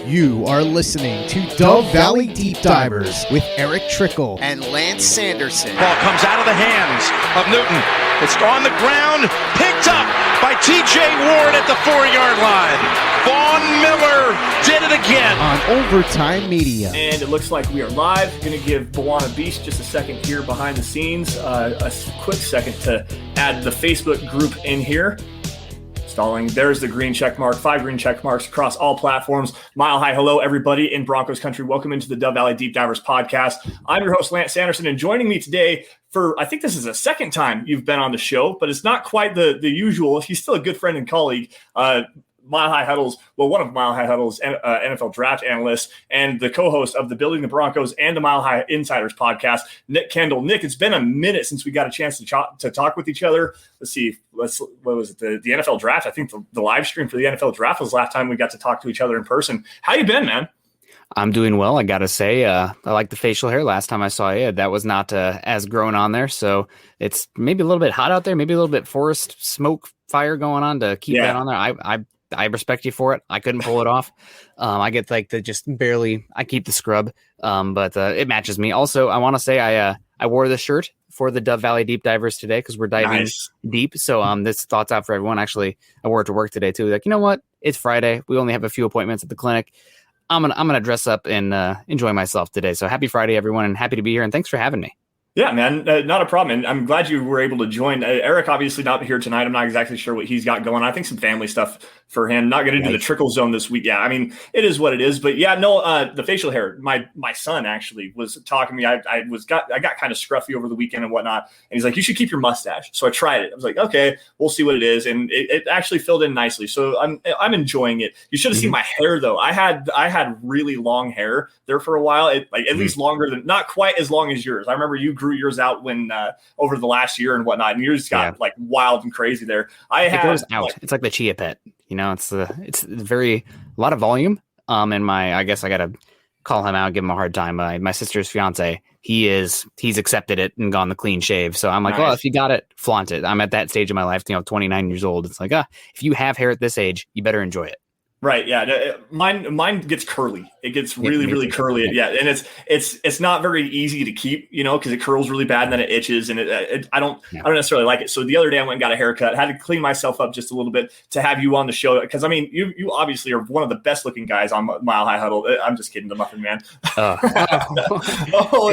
You are listening to Dove Valley Deep Divers with Eric Trickle and Lance Sanderson. Ball comes out of the hands of Newton. It's on the ground, picked up by T.J. Ward at the 4-yard line. Vaughn Miller did it again. On Overtime Media. And it looks like we are live. Going to give Bawana Beast just a second here behind the scenes. A quick second to add the Facebook group in here. Stalling. There's the green check mark, 5 green check marks across all platforms. Mile high hello, everybody in Broncos country. Welcome into the Dove Valley Deep Divers podcast. I'm your host, Lance Sanderson, and joining me today for, I think this is the second time you've been on the show, but it's not quite the usual. He's still a good friend and colleague. Mile High Huddle's, one of Mile High Huddle's NFL draft analysts and the co-host of the Building the Broncos and the Mile High Insiders podcast, Nick Kendell. Nick, it's been a minute since we got a chance to talk with each other. Let's see, what was it? The NFL draft. I think the live stream for the NFL draft was the last time we got to talk to each other in person. How you been, man? I'm doing well. I got to say, I like the facial hair. Last time I saw you, that was not as grown on there. So it's maybe a little bit hot out there, maybe a little bit forest smoke fire going on to keep that on there. I respect you for it. I couldn't pull it off. I get like I keep the scrub, but it matches me. Also, I want to say I wore this shirt for the Dove Valley Deep Divers today because we're diving deep. So this thought's out for everyone. Actually, I wore it to work today too. Like, you know what? It's Friday. We only have a few appointments at the clinic. I'm gonna dress up and enjoy myself today. So happy Friday, everyone, and happy to be here. And thanks for having me. Yeah, man, not a problem. And I'm glad you were able to join. Eric, obviously not here tonight. I'm not exactly sure what he's got going on. I think some family stuff for him. Not going to do the trickle zone this week. Yeah, I mean, it is what it is. But yeah, no, the facial hair. My son actually was talking to me. I got kind of scruffy over the weekend and whatnot. And he's like, you should keep your mustache. So I tried it. I was like, okay, we'll see what it is. And it actually filled in nicely. So I'm enjoying it. You should have seen my hair though. I had really long hair there for a while. At least longer than, not quite as long as yours. I remember you grew yours out when over the last year and whatnot, and yours got like wild and crazy there. It goes out. It's like the chia pet, you know. It's a lot of volume. And I guess I gotta call him out, give him a hard time. My sister's fiance, he's accepted it and gone the clean shave. So I'm like, well, if you got it, flaunt it. I'm at that stage of my life, 29 years old. It's like, if you have hair at this age, you better enjoy it. Right. Yeah. Mine gets curly. It gets really curly. Yeah. And it's not very easy to keep, because it curls really bad and then it itches and I don't necessarily like it. So the other day I went and got a haircut, had to clean myself up just a little bit to have you on the show. Cause I mean, you obviously are one of the best looking guys on Mile High Huddle. I'm just kidding. The Muffin Man. Hey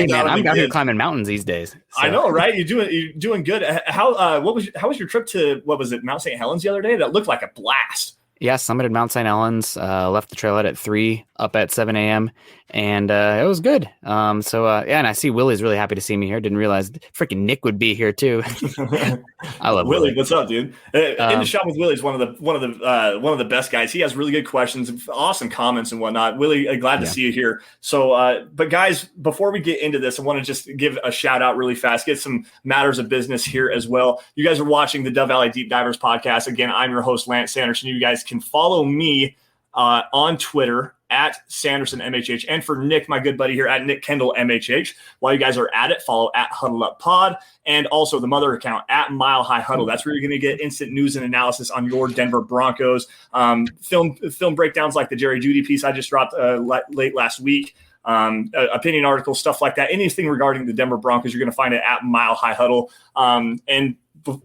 man, I'm out here climbing mountains these days. So. I know, right? You're doing good. How was your trip to, what was it? Mount St. Helens the other day? That looked like a blast. Yeah, summited Mount St. Helens, left the trailhead at 3, up at 7 a.m., and it was good. And I see Willie's really happy to see me here. Didn't realize freaking Nick would be here too. I love Willie. What's up, dude? In the shop with Willie's one of the best guys. He has really good questions, awesome comments and whatnot. Willie, glad to see you here. So, but guys, before we get into this, I want to just give a shout out really fast, get some matters of business here as well. You guys are watching the Dove Valley Deep Divers podcast. Again, I'm your host, Lance Sanderson. You guys can follow me on Twitter at Sanderson MHH, and for Nick, my good buddy here, at Nick Kendell MHH. While you guys are at it, follow at Huddle Up Pod, and also the mother account at Mile High Huddle. That's where you're going to get instant news and analysis on your Denver Broncos. Film breakdowns like the Jerry Jeudy piece I just dropped late last week. Opinion articles, stuff like that. Anything regarding the Denver Broncos, you're going to find it at Mile High Huddle. And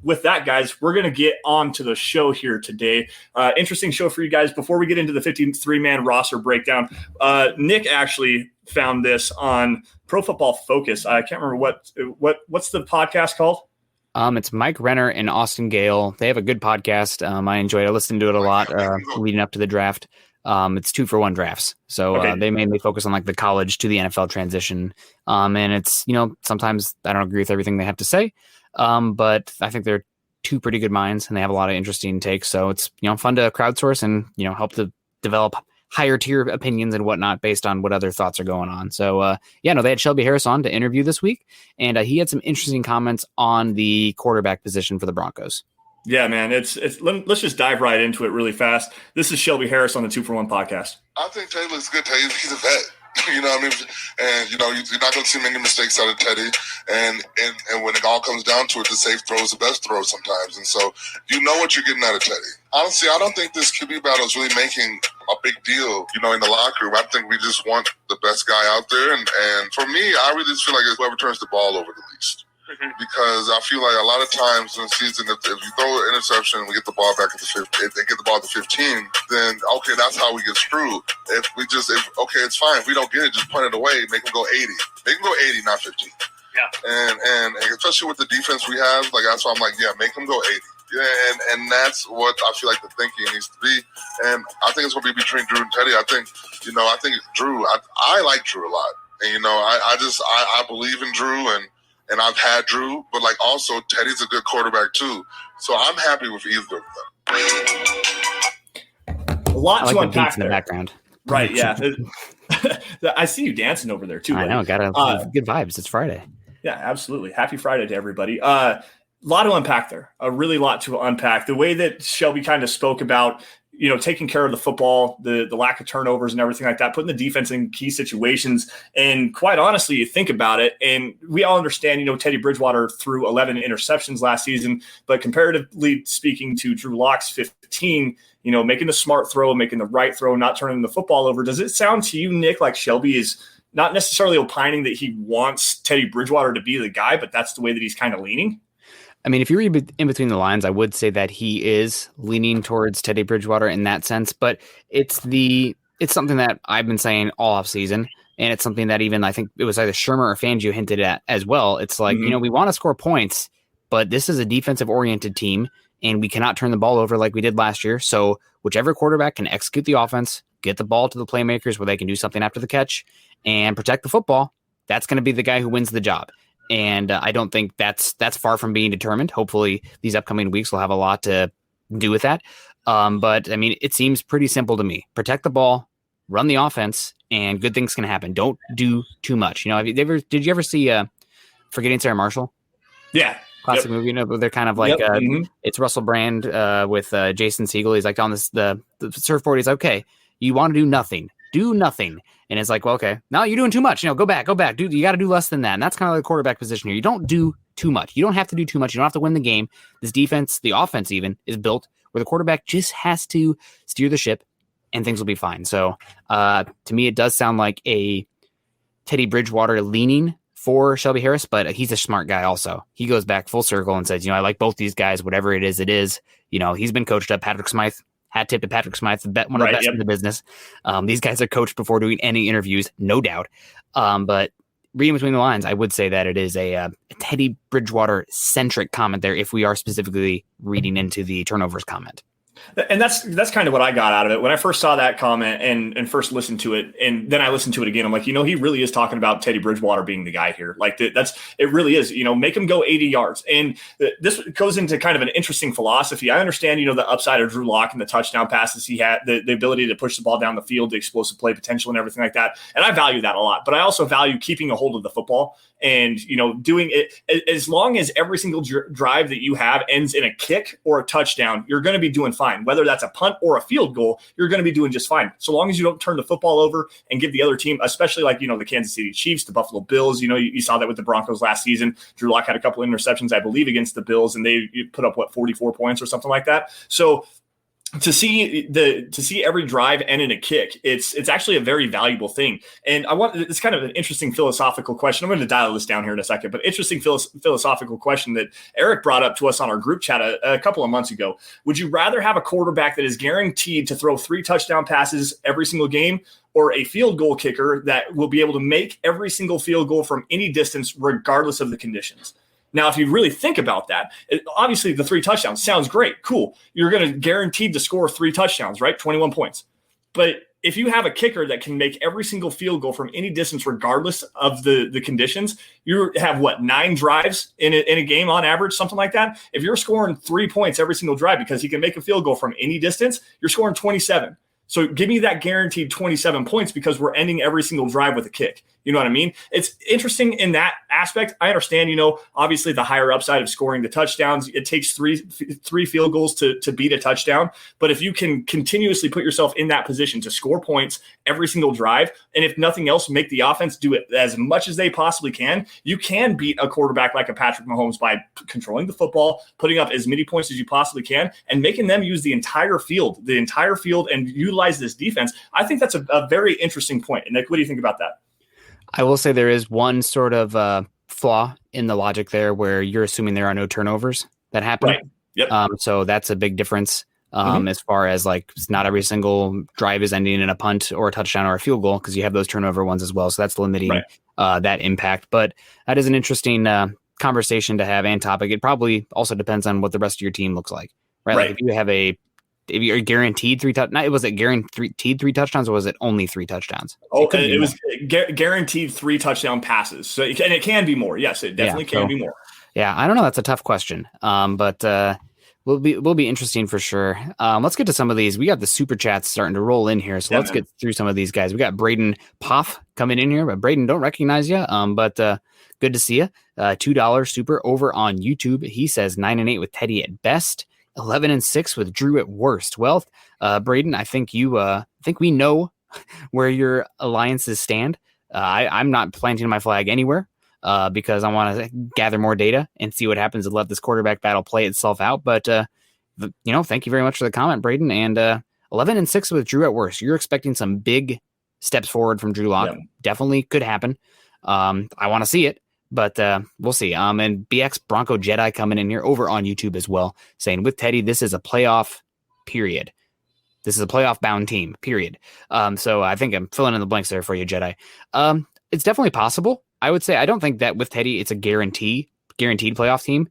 with that, guys, we're going to get on to the show here today. Interesting show for you guys. Before we get into the 53-man roster breakdown, Nick actually found this on Pro Football Focus. I can't remember what's the podcast called. It's Mike Renner and Austin Gale. They have a good podcast. I enjoyed it. I listened to it a lot leading up to the draft. It's 2-for-1 drafts. So they mainly focus on like the college to the NFL transition. And it's, sometimes I don't agree with everything they have to say. But I think they're two pretty good minds and they have a lot of interesting takes. So it's, fun to crowdsource and, help to develop higher tier opinions and whatnot based on what other thoughts are going on. So, they had Shelby Harris on to interview this week, and he had some interesting comments on the quarterback position for the Broncos. Yeah, man, let's just dive right into it really fast. This is Shelby Harris on the 2-for-1 podcast. I think Taylor's good. He's a vet. You know what I mean? And, you're not going to see many mistakes out of Teddy. And when it all comes down to it, the safe throw is the best throw sometimes. And so you know what you're getting out of Teddy. Honestly, I don't think this QB battle is really making a big deal, in the locker room. I think we just want the best guy out there. And for me, I really just feel like it's whoever turns the ball over the least. Because I feel like a lot of times in the season, if you throw an interception and we get the ball back at the 15, if they get the ball at the 15, then okay, that's how we get screwed. It's fine. If we don't get it, just punt it away. Make them go 80. Make them go 80, not 15. Yeah. And especially with the defense we have, that's why I'm like, yeah, make them go 80. Yeah, and that's what I feel like the thinking needs to be. And I think it's going to be between Drew and Teddy. I think Drew. I like Drew a lot, and I believe in Drew and I've had Drew, but also Teddy's a good quarterback too. So I'm happy with either of them. A lot to unpack in the background. Right, yeah. I see you dancing over there too. I know, got good vibes. It's Friday. Yeah, absolutely. Happy Friday to everybody. A lot to unpack there. A really lot to unpack. The way that Shelby kind of spoke about taking care of the football, the lack of turnovers and everything like that, putting the defense in key situations. And quite honestly, you think about it, and we all understand, Teddy Bridgewater threw 11 interceptions last season, but comparatively speaking to Drew Lock's 15, making the smart throw, making the right throw, not turning the football over. Does it sound to you, Nick, like Shelby is not necessarily opining that he wants Teddy Bridgewater to be the guy, but that's the way that he's kind of leaning? I mean, if you read in between the lines, I would say that he is leaning towards Teddy Bridgewater in that sense, but it's something that I've been saying all offseason, and it's something that even I think it was either Shermer or Fangio hinted at as well. It's like, we want to score points, but this is a defensive-oriented team, and we cannot turn the ball over like we did last year. So whichever quarterback can execute the offense, get the ball to the playmakers where they can do something after the catch, and protect the football, that's going to be the guy who wins the job. And I don't think that's far from being determined. Hopefully these upcoming weeks will have a lot to do with that. But I mean, it seems pretty simple to me. Protect the ball, run the offense, and good things can happen. Don't do too much. Did you ever see Forgetting Sarah Marshall? Yeah. Classic movie, they're kind of like, it's Russell Brand with Jason Segel. He's like on the surfboard. He's like, okay, you want to do nothing. Do nothing. And it's like, well, okay, now you're doing too much. Go back. Dude, you got to do less than that. And that's kind of like the quarterback position here. You don't do too much. You don't have to do too much. You don't have to win the game. This defense, the offense even, is built where the quarterback just has to steer the ship and things will be fine. So to me, it does sound like a Teddy Bridgewater leaning for Shelby Harris, but he's a smart guy also. He goes back full circle and says, I like both these guys, whatever it is, it is. He's been coached up. Patrick Smythe. Hat tip to Patrick Smythe, one of the best in the business. These guys are coached before doing any interviews, no doubt. But reading between the lines, I would say that it is a Teddy Bridgewater-centric comment there if we are specifically reading into the turnovers comment. And that's kind of what I got out of it. When I first saw that comment and first listened to it, and then I listened to it again, I'm like, he really is talking about Teddy Bridgewater being the guy here. Like it really is, make him go 80 yards. And this goes into kind of an interesting philosophy. I understand, the upside of Drew Lock and the touchdown passes he had, the ability to push the ball down the field, the explosive play potential and everything like that. And I value that a lot, but I also value keeping a hold of the football and, doing it as long as every single drive that you have ends in a kick or a touchdown, you're going to be doing fine. Whether that's a punt or a field goal, you're going to be doing just fine. So long as you don't turn the football over and give the other team, especially like, the Kansas City Chiefs, the Buffalo Bills, you saw that with the Broncos last season. Drew Lock had a couple of interceptions, I believe, against the Bills, and they put up 44 points or something like that. So to see every drive end in a kick, it's actually a very valuable thing. And it's kind of an interesting philosophical question. I'm going to dial this down here in a second, but interesting philosophical question that Eric brought up to us on our group chat a couple of months ago. Would you rather have a quarterback that is guaranteed to throw 3 touchdown passes every single game, or a field goal kicker that will be able to make every single field goal from any distance, regardless of the conditions? Now, if you really think about that, obviously the 3 touchdowns sounds great. Cool. You're going to guaranteed to score 3 touchdowns, right? 21 points. But if you have a kicker that can make every single field goal from any distance, regardless of the conditions, you have 9 drives in a game on average, something like that. If you're scoring 3 points every single drive because he can make a field goal from any distance, you're scoring 27. So give me that guaranteed 27 points because we're ending every single drive with a kick. You know what I mean? It's interesting in that aspect. I understand, obviously the higher upside of scoring the touchdowns, it takes three field goals to beat a touchdown. But if you can continuously put yourself in that position to score points every single drive, and if nothing else, make the offense do it as much as they possibly can, you can beat a quarterback like a Patrick Mahomes by controlling the football, putting up as many points as you possibly can, and making them use the entire field and utilize this defense. I think that's a very interesting point. And Nick, what do you think about that? I will say there is one sort of flaw in the logic there where you're assuming there are no turnovers that happen. Right. Yep. So that's a big difference as far as like not every single drive is ending in a punt or a touchdown or a field goal, because you have those turnover ones as well. So that's limiting that impact. But that is an interesting conversation to have and topic. It probably also depends on what the rest of your team looks like, right? Like if you're guaranteed was it guaranteed 3 touchdowns or was it only 3 touchdowns? It was guaranteed 3 touchdown passes. So and it can be more. Yes, it definitely can be more. Yeah, I don't know. That's a tough question. But will be interesting for sure. Let's get to some of these. We got the super chats starting to roll in here, so let's get through some of these guys. We got Braden Poff coming in here, but Braden, don't recognize you. But good to see you. $2 super over on YouTube. He says 9-8 with Teddy at best, 11-6 with Drew at worst. Well, Braden, I think we know where your alliances stand. I'm not planting my flag anywhere. Because I want to gather more data and see what happens and let this quarterback battle play itself out. But, thank you very much for the comment, Braden. And 11-6 with Drew at worst. You're expecting some big steps forward from Drew Lock. Yeah. Definitely could happen. I want to see it, but we'll see. And BX Bronco Jedi coming in here over on YouTube as well, saying with Teddy, this is a playoff period. This is a playoff bound team, period. So I think I'm filling in the blanks there for you, Jedi. It's definitely possible. I would say I don't think that with Teddy, it's a guaranteed playoff team.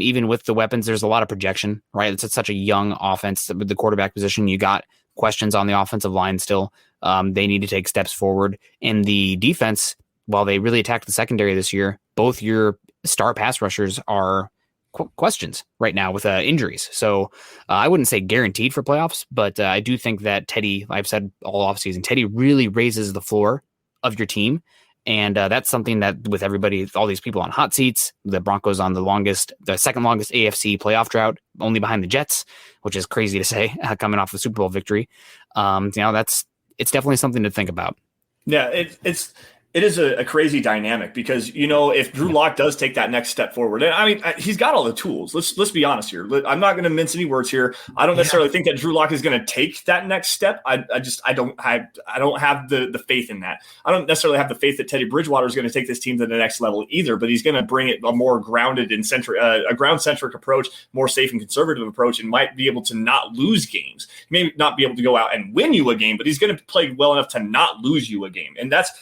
Even with the weapons, there's a lot of projection, right? It's such a young offense with the quarterback position. You got questions on the offensive line still. They need to take steps forward. And the defense, while they really attacked the secondary this year, both your star pass rushers are questions right now with injuries. So I wouldn't say guaranteed for playoffs, but I do think that Teddy, I've said all offseason, Teddy really raises the floor of your team. And that's something that with everybody, all these people on hot seats, the Broncos on the second longest AFC playoff drought, only behind the Jets, which is crazy to say, coming off the Super Bowl victory. It's definitely something to think about. Yeah, it is a crazy dynamic because, if Drew Lock does take that next step forward, and I mean, he's got all the tools. Let's be honest here. I'm not going to mince any words here. I don't necessarily think that Drew Lock is going to take that next step. I don't have the faith in that. I don't necessarily have the faith that Teddy Bridgewater is going to take this team to the next level either, but he's going to bring it a more grounded and a ground-centric approach, more safe and conservative approach, and might be able to not lose games. He may not be able to go out and win you a game, but he's going to play well enough to not lose you a game. And that's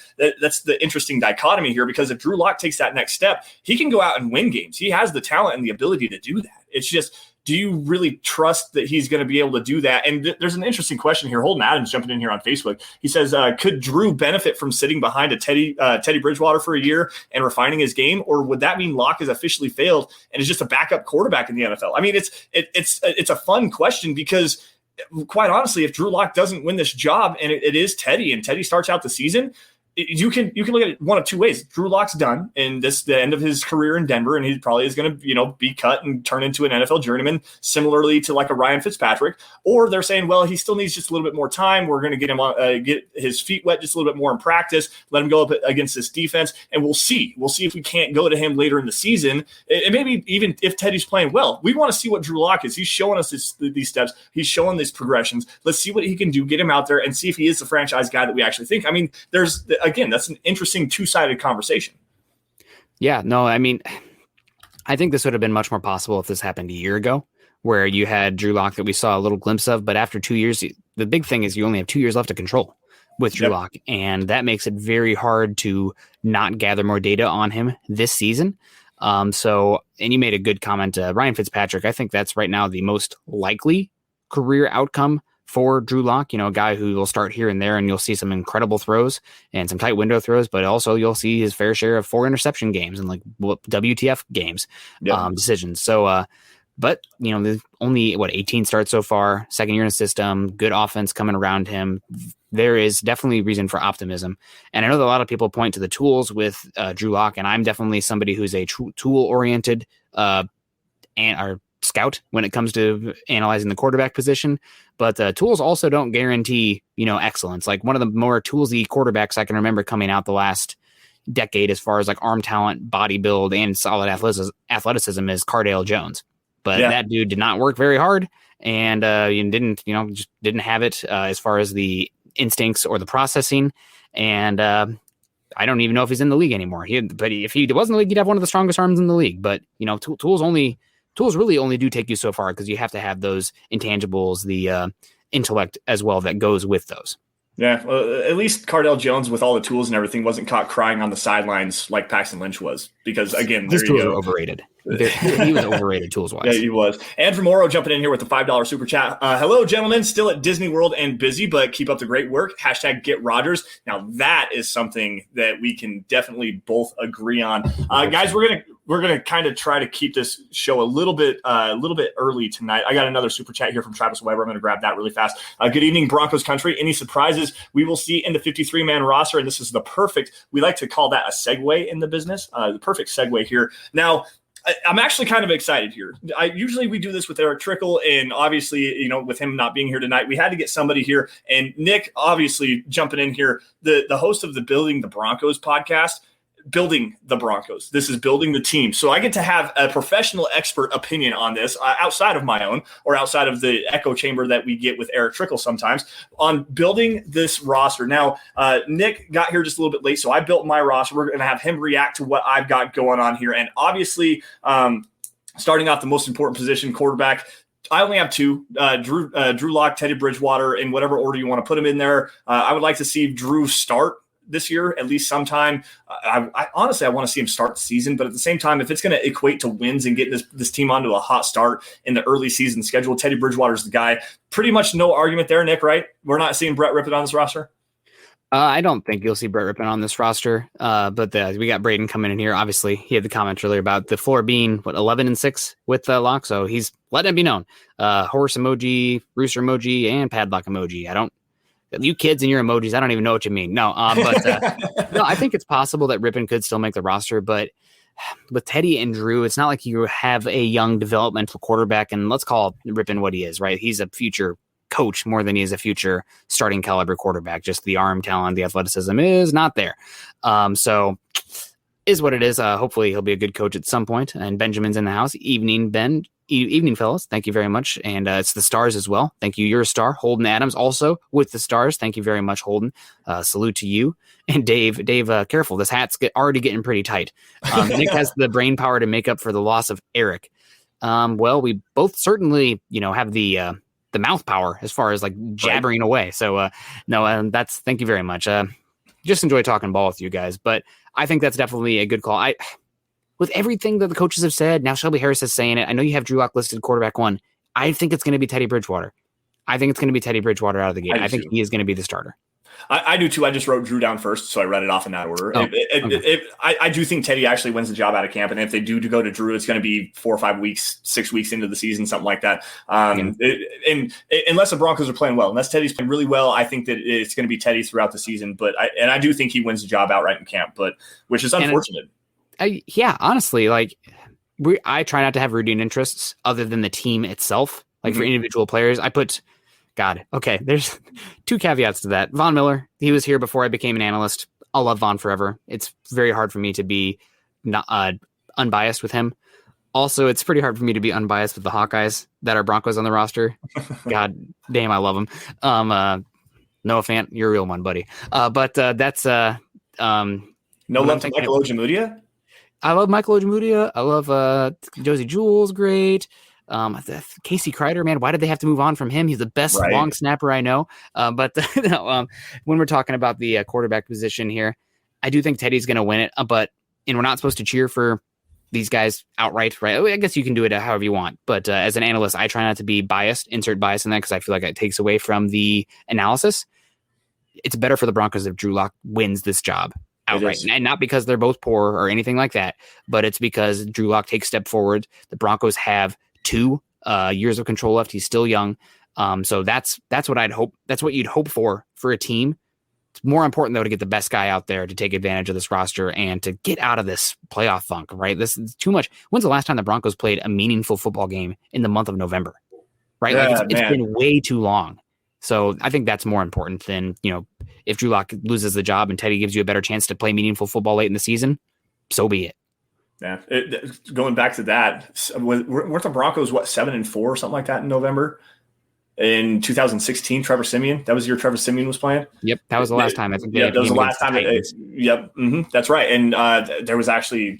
the interesting dichotomy here, because if Drew Lock takes that next step, he can go out and win games. He has the talent and the ability to do that. It's just, do you really trust that he's going to be able to do that? And there's an interesting question here. Holden Adams jumping in here on Facebook. He says, could Drew benefit from sitting behind a Teddy Bridgewater for a year and refining his game? Or would that mean Lock has officially failed and is just a backup quarterback in the NFL? I mean, it's a fun question because, quite honestly, if Drew Lock doesn't win this job and it is Teddy and Teddy starts out the season, you can look at it one of two ways. Drew Lock's done in the end of his career in Denver, and he probably is going to be cut and turn into an NFL journeyman, similarly to like a Ryan Fitzpatrick. Or they're saying, well, he still needs just a little bit more time. We're going to get him get his feet wet just a little bit more in practice. Let him go up against this defense, and we'll see. We'll see if we can't go to him later in the season, and maybe even if Teddy's playing well. We want to see what Drew Lock is. He's showing us these steps. He's showing these progressions. Let's see what he can do. Get him out there and see if he is the franchise guy that we actually think. I mean, again, that's an interesting two-sided conversation. Yeah, no, I mean, I think this would have been much more possible if this happened a year ago, where you had Drew Lock that we saw a little glimpse of, but after 2 years, the big thing is you only have 2 years left to control with Drew Lock, and that makes it very hard to not gather more data on him this season. And you made a good comment, Ryan Fitzpatrick. I think that's right now the most likely career outcome for Drew Lock, a guy who will start here and there, and you'll see some incredible throws and some tight window throws, but also you'll see his fair share of 4 interception games and like WTF games, decisions. So But, there's only 18 starts so far, second year in the system, good offense coming around him. There is definitely reason for optimism. And I know that a lot of people point to the tools with Drew Lock, and I'm definitely somebody who's a tool-oriented or scout when it comes to analyzing the quarterback position. But tools also don't guarantee, excellence. Like one of the more toolsy quarterbacks I can remember coming out the last decade as far as like arm talent, body build, and solid athleticism is Cardale Jones. But that dude did not work very hard and just didn't have it as far as the instincts or the processing. And I don't even know if he's in the league anymore. But if he was in the league, he'd have one of the strongest arms in the league. But, tools really only do take you so far because you have to have those intangibles, the intellect as well that goes with those. Yeah, well, at least Cardale Jones, with all the tools and everything, wasn't caught crying on the sidelines like Paxton Lynch was. Because, again, his tools are overrated. He was overrated tools-wise. Yeah, he was. Andrew Morrow jumping in here with the $5 super chat. Hello, gentlemen. Still at Disney World and busy, but keep up the great work. # Get Rodgers. Now, that is something that we can definitely both agree on. Guys, we're gonna kind of try to keep this show a little bit early tonight. I got another super chat here from Travis Weber. I'm going to grab that really fast. Good evening, Broncos country. Any surprises we will see in the 53-man roster? And this is we like to call that a segue in the business. The perfect segue here. Now, I'm actually kind of excited here. Usually we do this with Eric Trickle, and obviously, with him not being here tonight, we had to get somebody here. And Nick, obviously, jumping in here, the host of the Building the Broncos podcast. Building the Broncos. This is building the team. So I get to have a professional expert opinion on this outside of my own or outside of the echo chamber that we get with Eric Trickle sometimes on building this roster. Now, Nick got here just a little bit late, so I built my roster. We're going to have him react to what I've got going on here. And obviously, starting off the most important position, quarterback, I only have two, Drew Lock, Teddy Bridgewater, in whatever order you want to put them in there. I would like to see Drew start this year, at least sometime. I honestly want to see him start the season, but at the same time, if it's going to equate to wins and get this team onto a hot start in the early season schedule, Teddy Bridgewater is the guy. Pretty much no argument there, Nick, right? We're not seeing Brett Rippon on this roster? I don't think you'll see Brett Rippon on this roster, but we got Braden coming in here. Obviously, he had the comment earlier about the floor being 11-6 with Lock, so he's letting it be known. Horse emoji, rooster emoji, and padlock emoji. You kids and your emojis, I don't even know what you mean. No, but no, I think it's possible that Rippon could still make the roster, but with Teddy and Drew, it's not like you have a young developmental quarterback, and let's call Rippon what he is, right? He's a future coach more than he is a future starting caliber quarterback. Just the arm talent, the athleticism is not there. So is what it is. Hopefully he'll be a good coach at some point. And Benjamin's in the house. Evening, Ben. Evening, fellas. Thank you very much. And it's the Stars as well. Thank you. You're a star. Holden Adams also with the Stars. Thank you very much, Holden. Salute to you. And Dave, careful. This hat's already getting pretty tight. Nick has the brain power to make up for the loss of Eric. Well, we both certainly, have the mouth power as far as like jabbering away. So that's thank you very much. Just enjoy talking ball with you guys. But I think that's definitely a good call. With everything that the coaches have said, now Shelby Harris is saying it. I know you have Drew Lock listed quarterback 1. I think it's going to be Teddy Bridgewater. I think it's going to be Teddy Bridgewater out of the gate. I think he is going to be the starter. I do too. I just wrote Drew down first, so I read it off in that order. I do think Teddy actually wins the job out of camp, and if they do go to Drew, it's going to be 4 or 5 weeks, 6 weeks into the season, something like that. Unless the Broncos are playing well, unless Teddy's playing really well, I think that it's going to be Teddy throughout the season. But I do think he wins the job outright in camp, which is unfortunate. Honestly, I try not to have rooting interests other than the team itself. Like for individual players, I put. God, okay, there's 2 caveats to that. Von Miller, he was here before I became an analyst. I'll love Von forever. It's very hard for me to be not unbiased with him. Also, it's pretty hard for me to be unbiased with the Hawkeyes that are Broncos on the roster. God damn, I love them. Noah Fant, you're a real one, buddy. But that's no love to Michael Ojemudia. I love Michael Ojemudia. I love Josie Jewell's great. Casey Kreider, man, why did they have to move on from him? He's the best long snapper I know. But when we're talking about the quarterback position here, I do think Teddy's going to win it. And we're not supposed to cheer for these guys outright, right? I guess you can do it however you want. But as an analyst, I try not to be biased, insert bias in that, because I feel like it takes away from the analysis. It's better for the Broncos if Drew Lock wins this job outright, and not because they're both poor or anything like that, but it's because Drew Lock takes a step forward. The Broncos have 2 years of control left. He's still young. So that's what I'd hope. That's what you'd hope for a team. It's more important, though, to get the best guy out there to take advantage of this roster and to get out of this playoff funk, right? This is too much. When's the last time the Broncos played a meaningful football game in the month of November, right? Yeah, it's been way too long. So I think that's more important than, if Drew Lock loses the job and Teddy gives you a better chance to play meaningful football late in the season, so be it. Yeah. Going back to that, weren't the Broncos, 7-4 or something like that in November? In 2016, Trevor Siemian. That was your Trevor Siemian was playing. Yep, that was the last time. I think. Yeah, that was the last time. That's right. And there was actually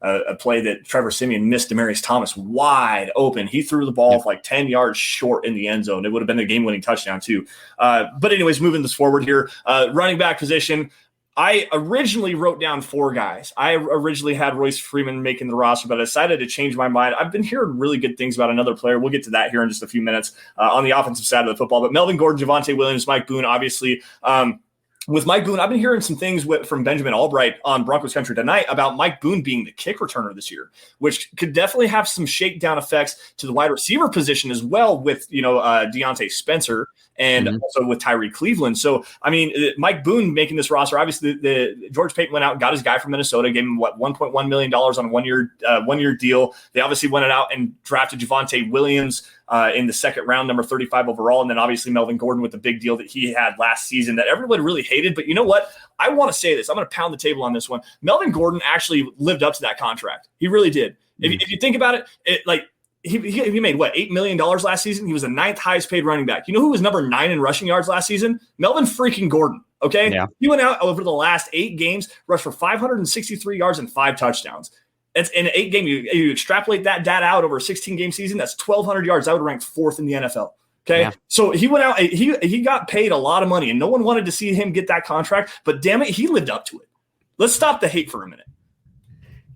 a play that Trevor Siemian missed Demaryius Thomas wide open. He threw the ball like 10 yards short in the end zone. It would have been a game-winning touchdown too. But anyways, moving this forward here, running back position. I originally wrote down 4 guys. I originally had Royce Freeman making the roster, but I decided to change my mind. I've been hearing really good things about another player. We'll get to that here in just a few minutes on the offensive side of the football. But Melvin Gordon, Javonte Williams, Mike Boone, obviously. With Mike Boone, I've been hearing some things from Benjamin Albright on Broncos Country tonight about Mike Boone being the kick returner this year, which could definitely have some shakedown effects to the wide receiver position as well with, Deontay Spencer and also with Tyree Cleveland. So, I mean, Mike Boone making this roster, obviously the George Paton went out and got his guy from Minnesota, gave him $1.1 million on a one-year deal. They obviously went out and drafted Javonte Williams in the second round, number 35 overall. And then obviously Melvin Gordon with the big deal that he had last season that everybody really hated. But you know what? I want to say this. I'm going to pound the table on this one. Melvin Gordon actually lived up to that contract. He really did. If you think about it, he made $8 million last season. He was the 9th highest paid running back. You know who was number 9 in rushing yards last season? Melvin freaking Gordon. Okay. Yeah. He went out over the last 8 games, rushed for 563 yards and 5 touchdowns. It's in an 8 game. You extrapolate that data out over a 16 game season. That's 1,200 yards. That would rank 4th in the NFL. Okay. Yeah. So he went out, he got paid a lot of money and no one wanted to see him get that contract, but damn it, he lived up to it. Let's stop the hate for a minute.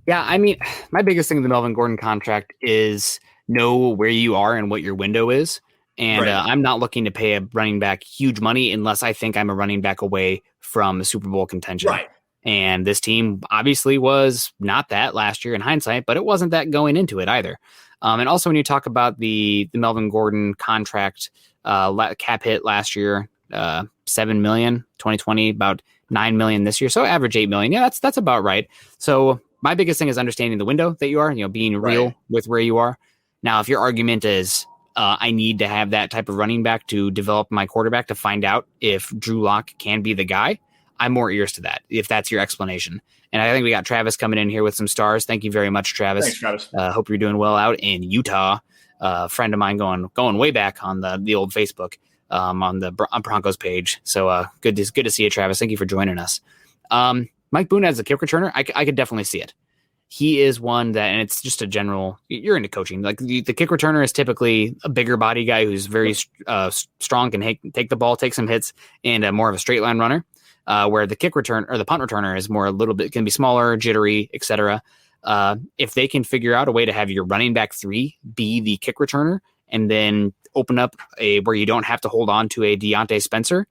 Yeah. I mean, my biggest thing with the Melvin Gordon contract is know where you are and what your window is. And I'm not looking to pay a running back huge money unless I think I'm a running back away from the Super Bowl contention. Right. And this team obviously was not that last year in hindsight, but it wasn't that going into it either. And also when you talk about the Melvin Gordon contract cap hit last year, $7 million, 2020, about $9 million this year. So average $8 million. Yeah, that's about right. So my biggest thing is understanding the window that you are, being real with where you are. Now, if your argument is I need to have that type of running back to develop my quarterback to find out if Drew Lock can be the guy, I'm more ears to that, if that's your explanation. And I think we got Travis coming in here with some stars. Thank you very much, Travis. Thanks, Travis. Hope you're doing well out in Utah. A friend of mine going way back on the old Facebook on the Broncos page. So good to see you, Travis. Thank you for joining us. Mike Boone as a kick returner, I could definitely see it. He is one that, and it's just a general, you're into coaching. Like the kick returner is typically a bigger body guy who's very strong, can take the ball, take some hits, and more of a straight line runner. Where the kick return or the punt returner is more a little bit, can be smaller, jittery, etc. If they can figure out a way to have your running back 3 be the kick returner and then open up where you don't have to hold on to a Deontay Spencer,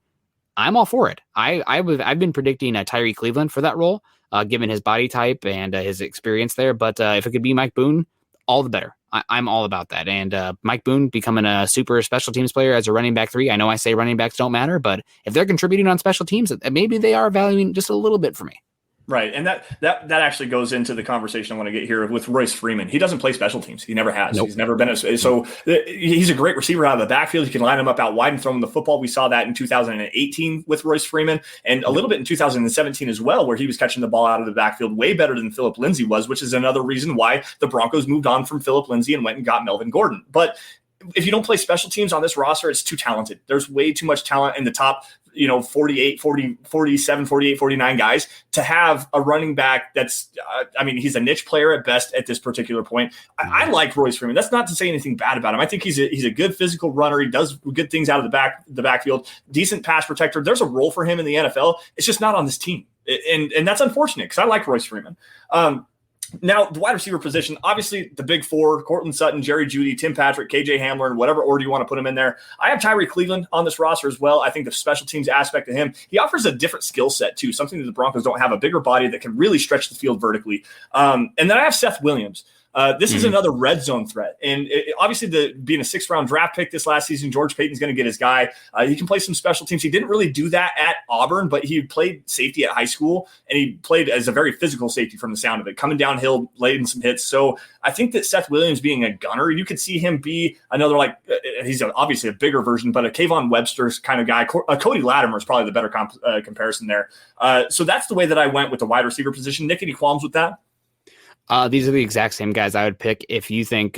I'm all for it. I've been predicting a Tyree Cleveland for that role, given his body type and his experience there. But if it could be Mike Boone, all the better. I'm all about that. And Mike Boone becoming a super special teams player as a running back 3. I know I say running backs don't matter, but if they're contributing on special teams, maybe they are valuing just a little bit for me. Right. And that actually goes into the conversation I want to get here with Royce Freeman. He doesn't play special teams. He never has. Nope. He's never been. So he's a great receiver out of the backfield. You can line him up out wide and throw him the football. We saw that in 2018 with Royce Freeman and a little bit in 2017 as well, where he was catching the ball out of the backfield way better than Phillip Lindsay was, which is another reason why the Broncos moved on from Phillip Lindsay and went and got Melvin Gordon. But if you don't play special teams on this roster, it's too talented. There's way too much talent in the top 47, 48, 49 guys to have a running back that's, he's a niche player at best at this particular point. I like Royce Freeman. That's not to say anything bad about him. I think he's a good physical runner. He does good things out of the backfield, decent pass protector. There's a role for him in the NFL. It's just not on this team. And that's unfortunate because I like Royce Freeman. Now, the wide receiver position, obviously the big 4, Cortland Sutton, Jerry Jeudy, Tim Patrick, KJ Hamler, and whatever order you want to put him in there. I have Tyree Cleveland on this roster as well. I think the special teams aspect of him, he offers a different skill set too, something that the Broncos don't have, a bigger body that can really stretch the field vertically. And then I have Seth Williams. This is another red zone threat. And obviously, being a 6th-round draft pick this last season, George Payton's going to get his guy. He can play some special teams. He didn't really do that at Auburn, but he played safety at high school, and he played as a very physical safety from the sound of it, coming downhill, laying some hits. So I think that Seth Williams being a gunner, you could see him be another, he's obviously a bigger version, but a Kayvon Webster's kind of guy. Cody Latimer is probably the better comparison there. So that's the way that I went with the wide receiver position. Nick, any qualms with that? These are the exact same guys I would pick if you think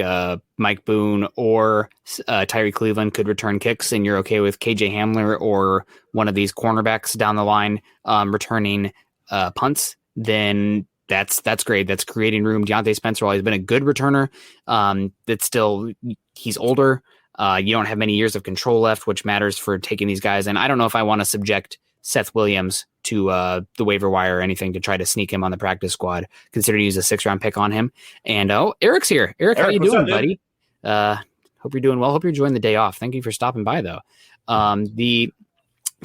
Mike Boone or Tyree Cleveland could return kicks, and you're okay with KJ Hamler or one of these cornerbacks down the line returning punts, then that's great. That's creating room. Deontay Spencer, while he's been a good returner, that's still, he's older. You don't have many years of control left, which matters for taking these guys. And I don't know if I want to subject Seth Williams to the waiver wire or anything to try to sneak him on the practice squad, considering he's a 6th-round pick on him. And Eric's here. Eric, how you doing, buddy? Hope you're doing well. Hope you're enjoying the day off. Thank you for stopping by, though. The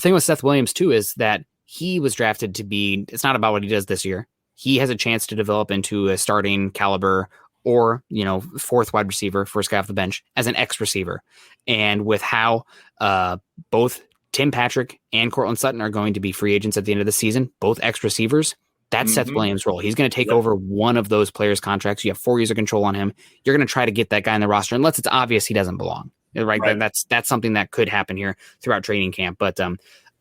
thing with Seth Williams, too, is that he was drafted to be, it's not about what he does this year. He has a chance to develop into a starting caliber or, 4th wide receiver, first guy off the bench, as an X receiver. And with how both Tim Patrick and Cortland Sutton are going to be free agents at the end of the season, both X receivers, that's Seth Williams' role. He's going to take over one of those players' contracts. You have 4 years of control on him. You're going to try to get that guy in the roster, unless it's obvious he doesn't belong. Right? That's something that could happen here throughout training camp. But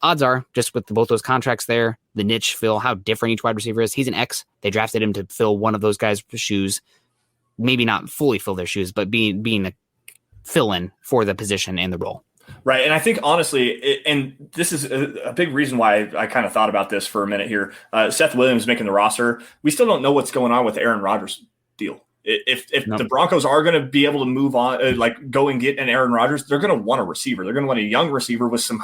odds are, just with both those contracts there, the niche fill, how different each wide receiver is. He's an X. They drafted him to fill one of those guys' shoes. Maybe not fully fill their shoes, but being a fill-in for the position and the role. Right. And I think, honestly, and this is a big reason why I kind of thought about this for a minute here. Seth Williams making the roster. We still don't know what's going on with Aaron Rodgers' deal. If the Broncos are going to be able to move on, go and get an Aaron Rodgers, they're going to want a receiver. They're going to want a young receiver with some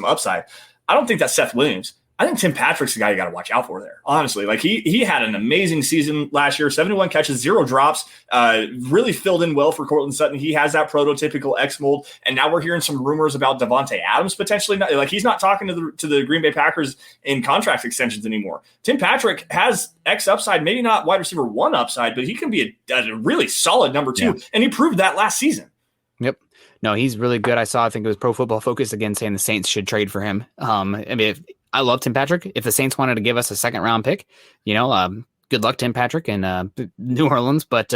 upside. I don't think that's Seth Williams. I think Tim Patrick's the guy you got to watch out for there. Honestly, he had an amazing season last year, 71 catches, 0 drops, really filled in well for Cortland Sutton. He has that prototypical X mold. And now we're hearing some rumors about Devontae Adams potentially. He's not talking to the Green Bay Packers in contract extensions anymore. Tim Patrick has X upside, maybe not wide receiver 1 upside, but he can be a really solid number 2. Yeah. And he proved that last season. Yep. No, he's really good. I think it was Pro Football Focus again saying the Saints should trade for him. I love Tim Patrick. If the Saints wanted to give us a 2nd-round pick, good luck, Tim Patrick, in New Orleans. But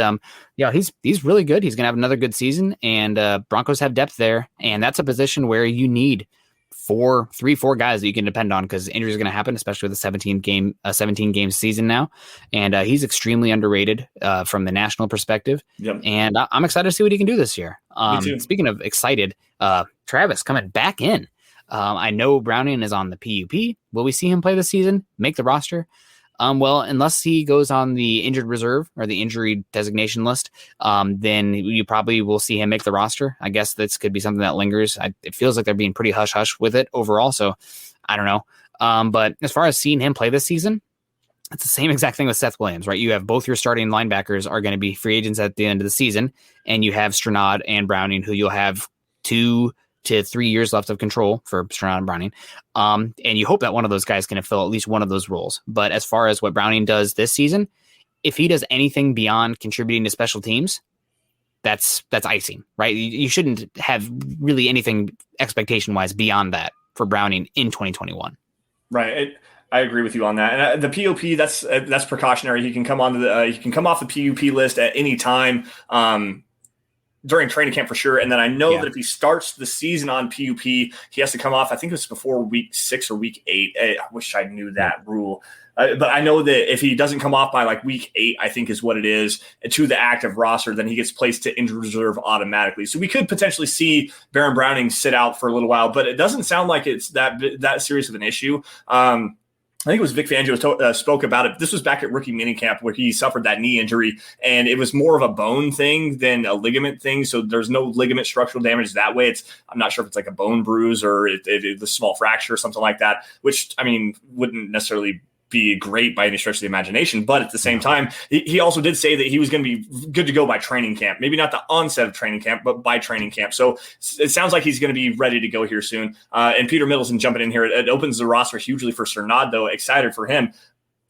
he's really good. He's going to have another good season, and Broncos have depth there, and that's a position where you need 4 guys that you can depend on, because injuries are going to happen, especially with a 17 game season now. And he's extremely underrated from the national perspective. Yep. And I'm excited to see what he can do this year. Me too. Speaking of excited, Travis coming back in. I know Browning is on the PUP. Will we see him play this season, make the roster? Well, unless he goes on the injured reserve or the injury designation list, then you probably will see him make the roster. I guess this could be something that lingers. It feels like they're being pretty hush-hush with it overall, so I don't know. But as far as seeing him play this season, it's the same exact thing with Seth Williams, right? You have both your starting linebackers are going to be free agents at the end of the season, and you have Strnad and Browning, who you'll have 2 to 3 years left of control for Strnad and Browning. And you hope that one of those guys can fill at least one of those roles. But as far as what Browning does this season, if he does anything beyond contributing to special teams, that's icing, right? You shouldn't have really anything expectation-wise beyond that for Browning in 2021. Right. I agree with you on that. And the POP, that's precautionary. He can come he can come off the PUP list at any time. During training camp for sure. And then I know that if he starts the season on PUP, he has to come off, I think it was before week 6 or week 8. I wish I knew that rule. But I know that if he doesn't come off by week 8, I think is what it is, to the active roster, then he gets placed to injured reserve automatically. So we could potentially see Baron Browning sit out for a little while, but it doesn't sound like it's that serious of an issue. I think it was Vic Fangio spoke about it. This was back at rookie minicamp where he suffered that knee injury, and it was more of a bone thing than a ligament thing. So there's no ligament structural damage that way. I'm not sure if it's a bone bruise or the small fracture or something like that, which wouldn't necessarily be great by any stretch of the imagination. But at the same time, he also did say that he was going to be good to go by training camp. Maybe not the onset of training camp, but by training camp. So it sounds like he's going to be ready to go here soon. And Peter Middleton jumping in here. It opens the roster hugely for Strnad, though. Excited for him.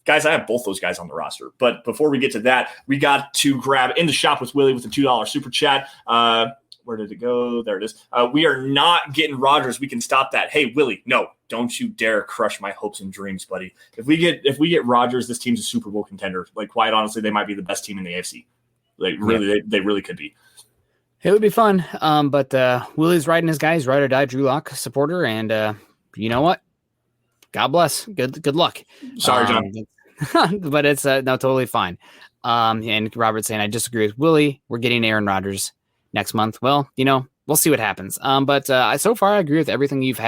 guys, I have both those guys on the roster. But before we get to that, we got to grab In the Shop with Willie with a $2 super chat. Where did it go? There it is. We are not getting Rodgers. We can stop that. Hey, Willie, no, don't you dare crush my hopes and dreams, buddy. If we get Rodgers, this team's a Super Bowl contender. Like, quite honestly, they might be the best team in the AFC. Like, really, they really could be. It would be fun. But Willie's riding his guy. He's ride or die Drew Lock supporter. And you know what? God bless. Good luck. Sorry, John. But it's no, totally fine. And Robert's saying, I disagree with Willie. We're getting Aaron Rodgers next month. Well, we'll see what happens. But so far, I agree with everything you've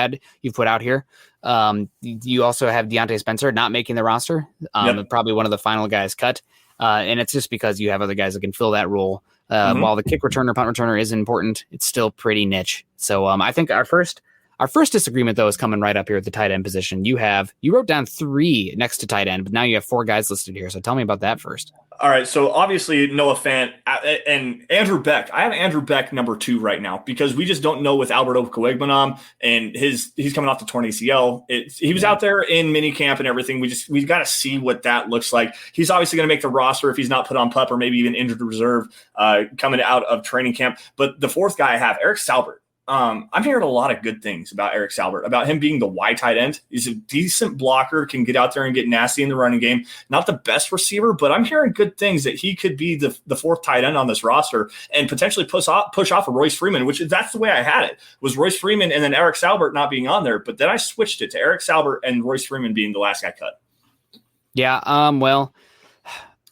put out here. You also have Deontay Spencer not making the roster. Probably one of the final guys cut. And it's just because you have other guys that can fill that role. While the kick returner, punt returner is important, it's still pretty niche. So I think our first disagreement, though, is coming right up here at the tight end position. You wrote down 3 next to tight end, but now you have 4 guys listed here. So tell me about that first. All right, so obviously Noah Fant and Andrew Beck. I have Andrew Beck number 2 right now because we just don't know with Alberto Coegbanom and he's coming off the torn ACL. He was out there in minicamp and everything. We got to see what that looks like. He's obviously going to make the roster if he's not put on PUP or maybe even injured reserve coming out of training camp. But the 4th guy I have, Eric Salbert. I'm hearing a lot of good things about Eric Salbert, about him being the Y tight end. He's a decent blocker, can get out there and get nasty in the running game. Not the best receiver, but I'm hearing good things that he could be the 4th tight end on this roster and potentially push off of Royce Freeman, which that's the way I had it, was Royce Freeman and then Eric Salbert not being on there. But then I switched it to Eric Salbert and Royce Freeman being the last guy cut. Yeah, well,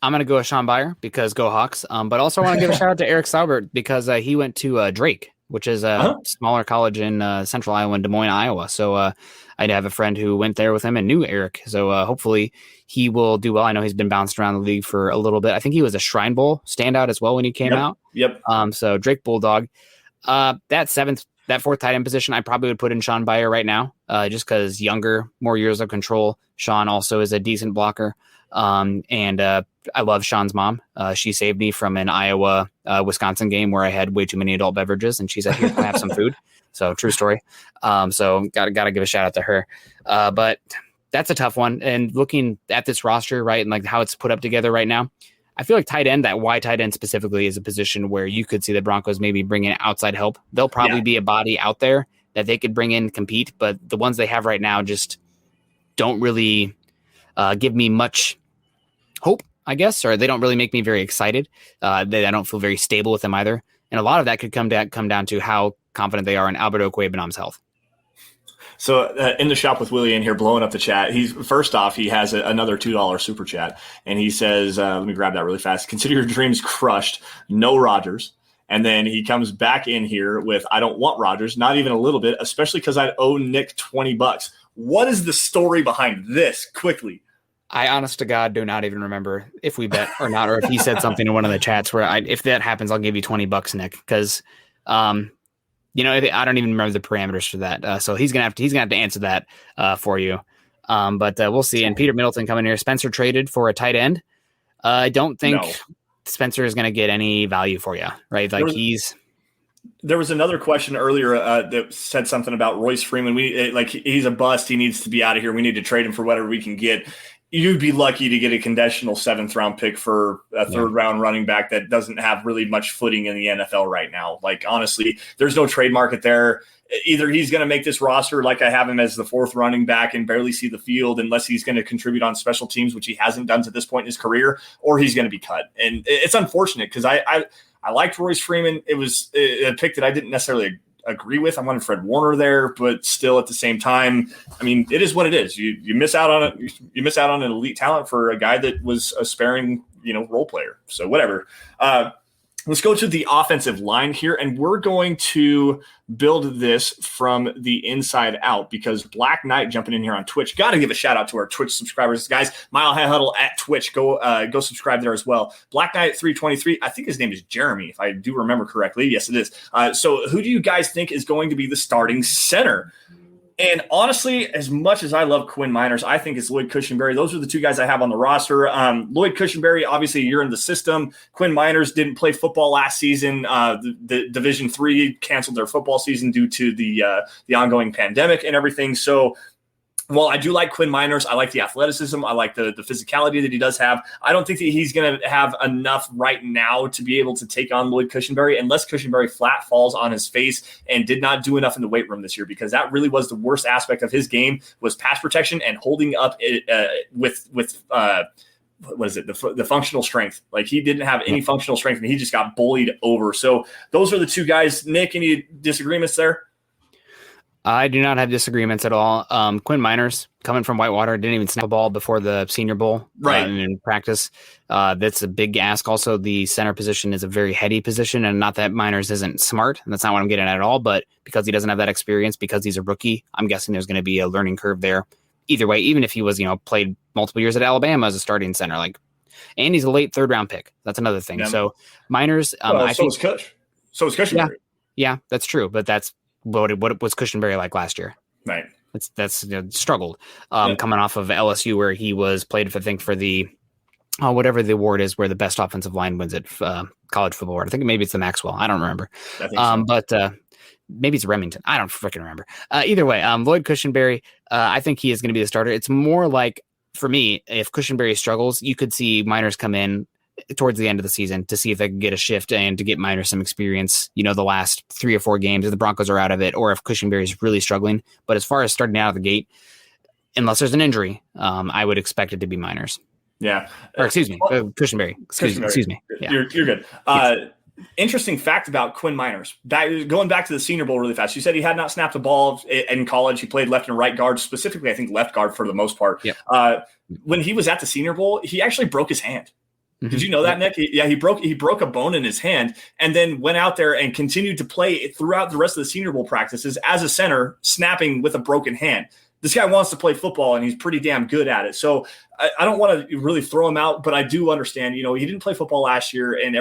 I'm going to go with Sean Beyer because go Hawks. But also I want to give a shout out to Eric Salbert because he went to Drake, which is a smaller college in central Iowa, in Des Moines, Iowa. So I have a friend who went there with him and knew Eric. So hopefully he will do well. I know he's been bounced around the league for a little bit. I think he was a Shrine Bowl standout as well when he came out. Yep. So Drake Bulldog. That 4th tight end position, I probably would put in Sean Beyer right now, just because younger, more years of control. Sean also is a decent blocker. And I love Sean's mom. She saved me from an Iowa, Wisconsin game where I had way too many adult beverages, and she said, "Here, have some food." So true story. So gotta give a shout out to her. But that's a tough one. And looking at this roster, right, and like how it's put up together right now, I feel like tight end, that Y tight end specifically, is a position where you could see the Broncos maybe bring in outside help. There'll probably be a body out there that they could bring in, compete, but the ones they have right now just don't really give me much hope, I guess, or they don't really make me very excited. I don't feel very stable with them either. And a lot of that could come down to how confident they are in Alberto Coegbanom's health. So In the Shop with Willie in here blowing up the chat. First off, he has another $2 super chat, and he says, let me grab that really fast. Consider your dreams crushed. No Rodgers. And then he comes back in here with, I don't want Rodgers, not even a little bit, especially because I owe Nick $20. What is the story behind this? Quickly. I, honest to God, do not even remember if we bet or not, or if he said something in one of the chats where if that happens, I'll give you $20, Nick, because I don't even remember the parameters for that. So he's gonna have to answer that for you. But we'll see. And Peter Middleton coming here. Spencer traded for a tight end. I don't think Spencer is gonna get any value for you, right? Like There was another question earlier that said something about Royce Freeman. He's a bust. He needs to be out of here. We need to trade him for whatever we can get. You'd be lucky to get a conditional 7th round pick for a 3rd round running back that doesn't have really much footing in the NFL right now. Like, honestly, there's no trade market there. Either he's going to make this roster like I have him as the 4th running back and barely see the field unless he's going to contribute on special teams, which he hasn't done to this point in his career, or he's going to be cut. And it's unfortunate because I liked Royce Freeman. It was a pick that I didn't necessarily agree with. I wanted Fred Warner there, but still at the same time, I mean, it is what it is. You miss out on it. You miss out on an elite talent for a guy that was a sparing, role player. So whatever. Let's go to the offensive line here, and we're going to build this from the inside out because Black Knight jumping in here on Twitch. Got to give a shout out to our Twitch subscribers, guys. Mile High Huddle at Twitch. Go subscribe there as well. Black Knight 323. I think his name is Jeremy, if I do remember correctly. Yes, it is. So who do you guys think is going to be the starting center? And honestly, as much as I love Quinn Miners, I think it's Lloyd Cushenberry. Those are the 2 guys I have on the roster. Lloyd Cushenberry, obviously, you're in the system. Quinn Miners didn't play football last season. The Division III canceled their football season due to the ongoing pandemic and everything. So Well, I do like Quinn Miners. I like the athleticism. I like the physicality that he does have. I don't think that he's going to have enough right now to be able to take on Lloyd Cushenberry unless Cushenberry flat falls on his face and did not do enough in the weight room this year, because that really was the worst aspect of his game, was pass protection and holding up with what is it? The functional strength. Like, he didn't have any functional strength and he just got bullied over. So those are the two guys. Nick, any disagreements there? I do not have disagreements at all. Quinn Miners, coming from Whitewater, didn't even snap a ball before the Senior Bowl in practice. That's a big ask. Also, the center position is a very heady position, and not that Miners isn't smart, and that's not what I'm getting at all, but because he doesn't have that experience, because he's a rookie, I'm guessing there's going to be a learning curve there. Either way, even if he was, played multiple years at Alabama as a starting center, and he's a late third-round pick. That's another thing. Yeah. So Miners, I think, so is Cushenberry. Yeah, that's true, but that's what was Cushenberry like last year? Right. That's struggled coming off of LSU, where he was played, I think, for the whatever the award is where the best offensive line wins at college football award. I think maybe it's the Maxwell. I don't remember. But maybe it's Remington. I don't freaking remember. Either way, Lloyd Cushenberry, I think he is going to be the starter. It's more like, for me, if Cushenberry struggles, you could see Miners come in towards the end of the season to see if they can get a shift and to get Miners some experience, the last 3 or 4 games if the Broncos are out of it, or if Cushenberry is really struggling. But as far as starting out of the gate, unless there's an injury, I would expect it to be Miners. Yeah. Or excuse me, Cushenberry. Excuse me. Yeah. You're good. Interesting fact about Quinn Miners. Going back to the Senior Bowl really fast. You said he had not snapped a ball in college. He played left and right guard, specifically, I think, left guard for the most part. Yep. When he was at the Senior Bowl, he actually broke his hand. Did you know that, Nick? He broke a bone in his hand and then went out there and continued to play throughout the rest of the Senior Bowl practices as a center, snapping with a broken hand. This guy wants to play football, and he's pretty damn good at it. So I don't want to really throw him out, but I do understand. He didn't play football last year, and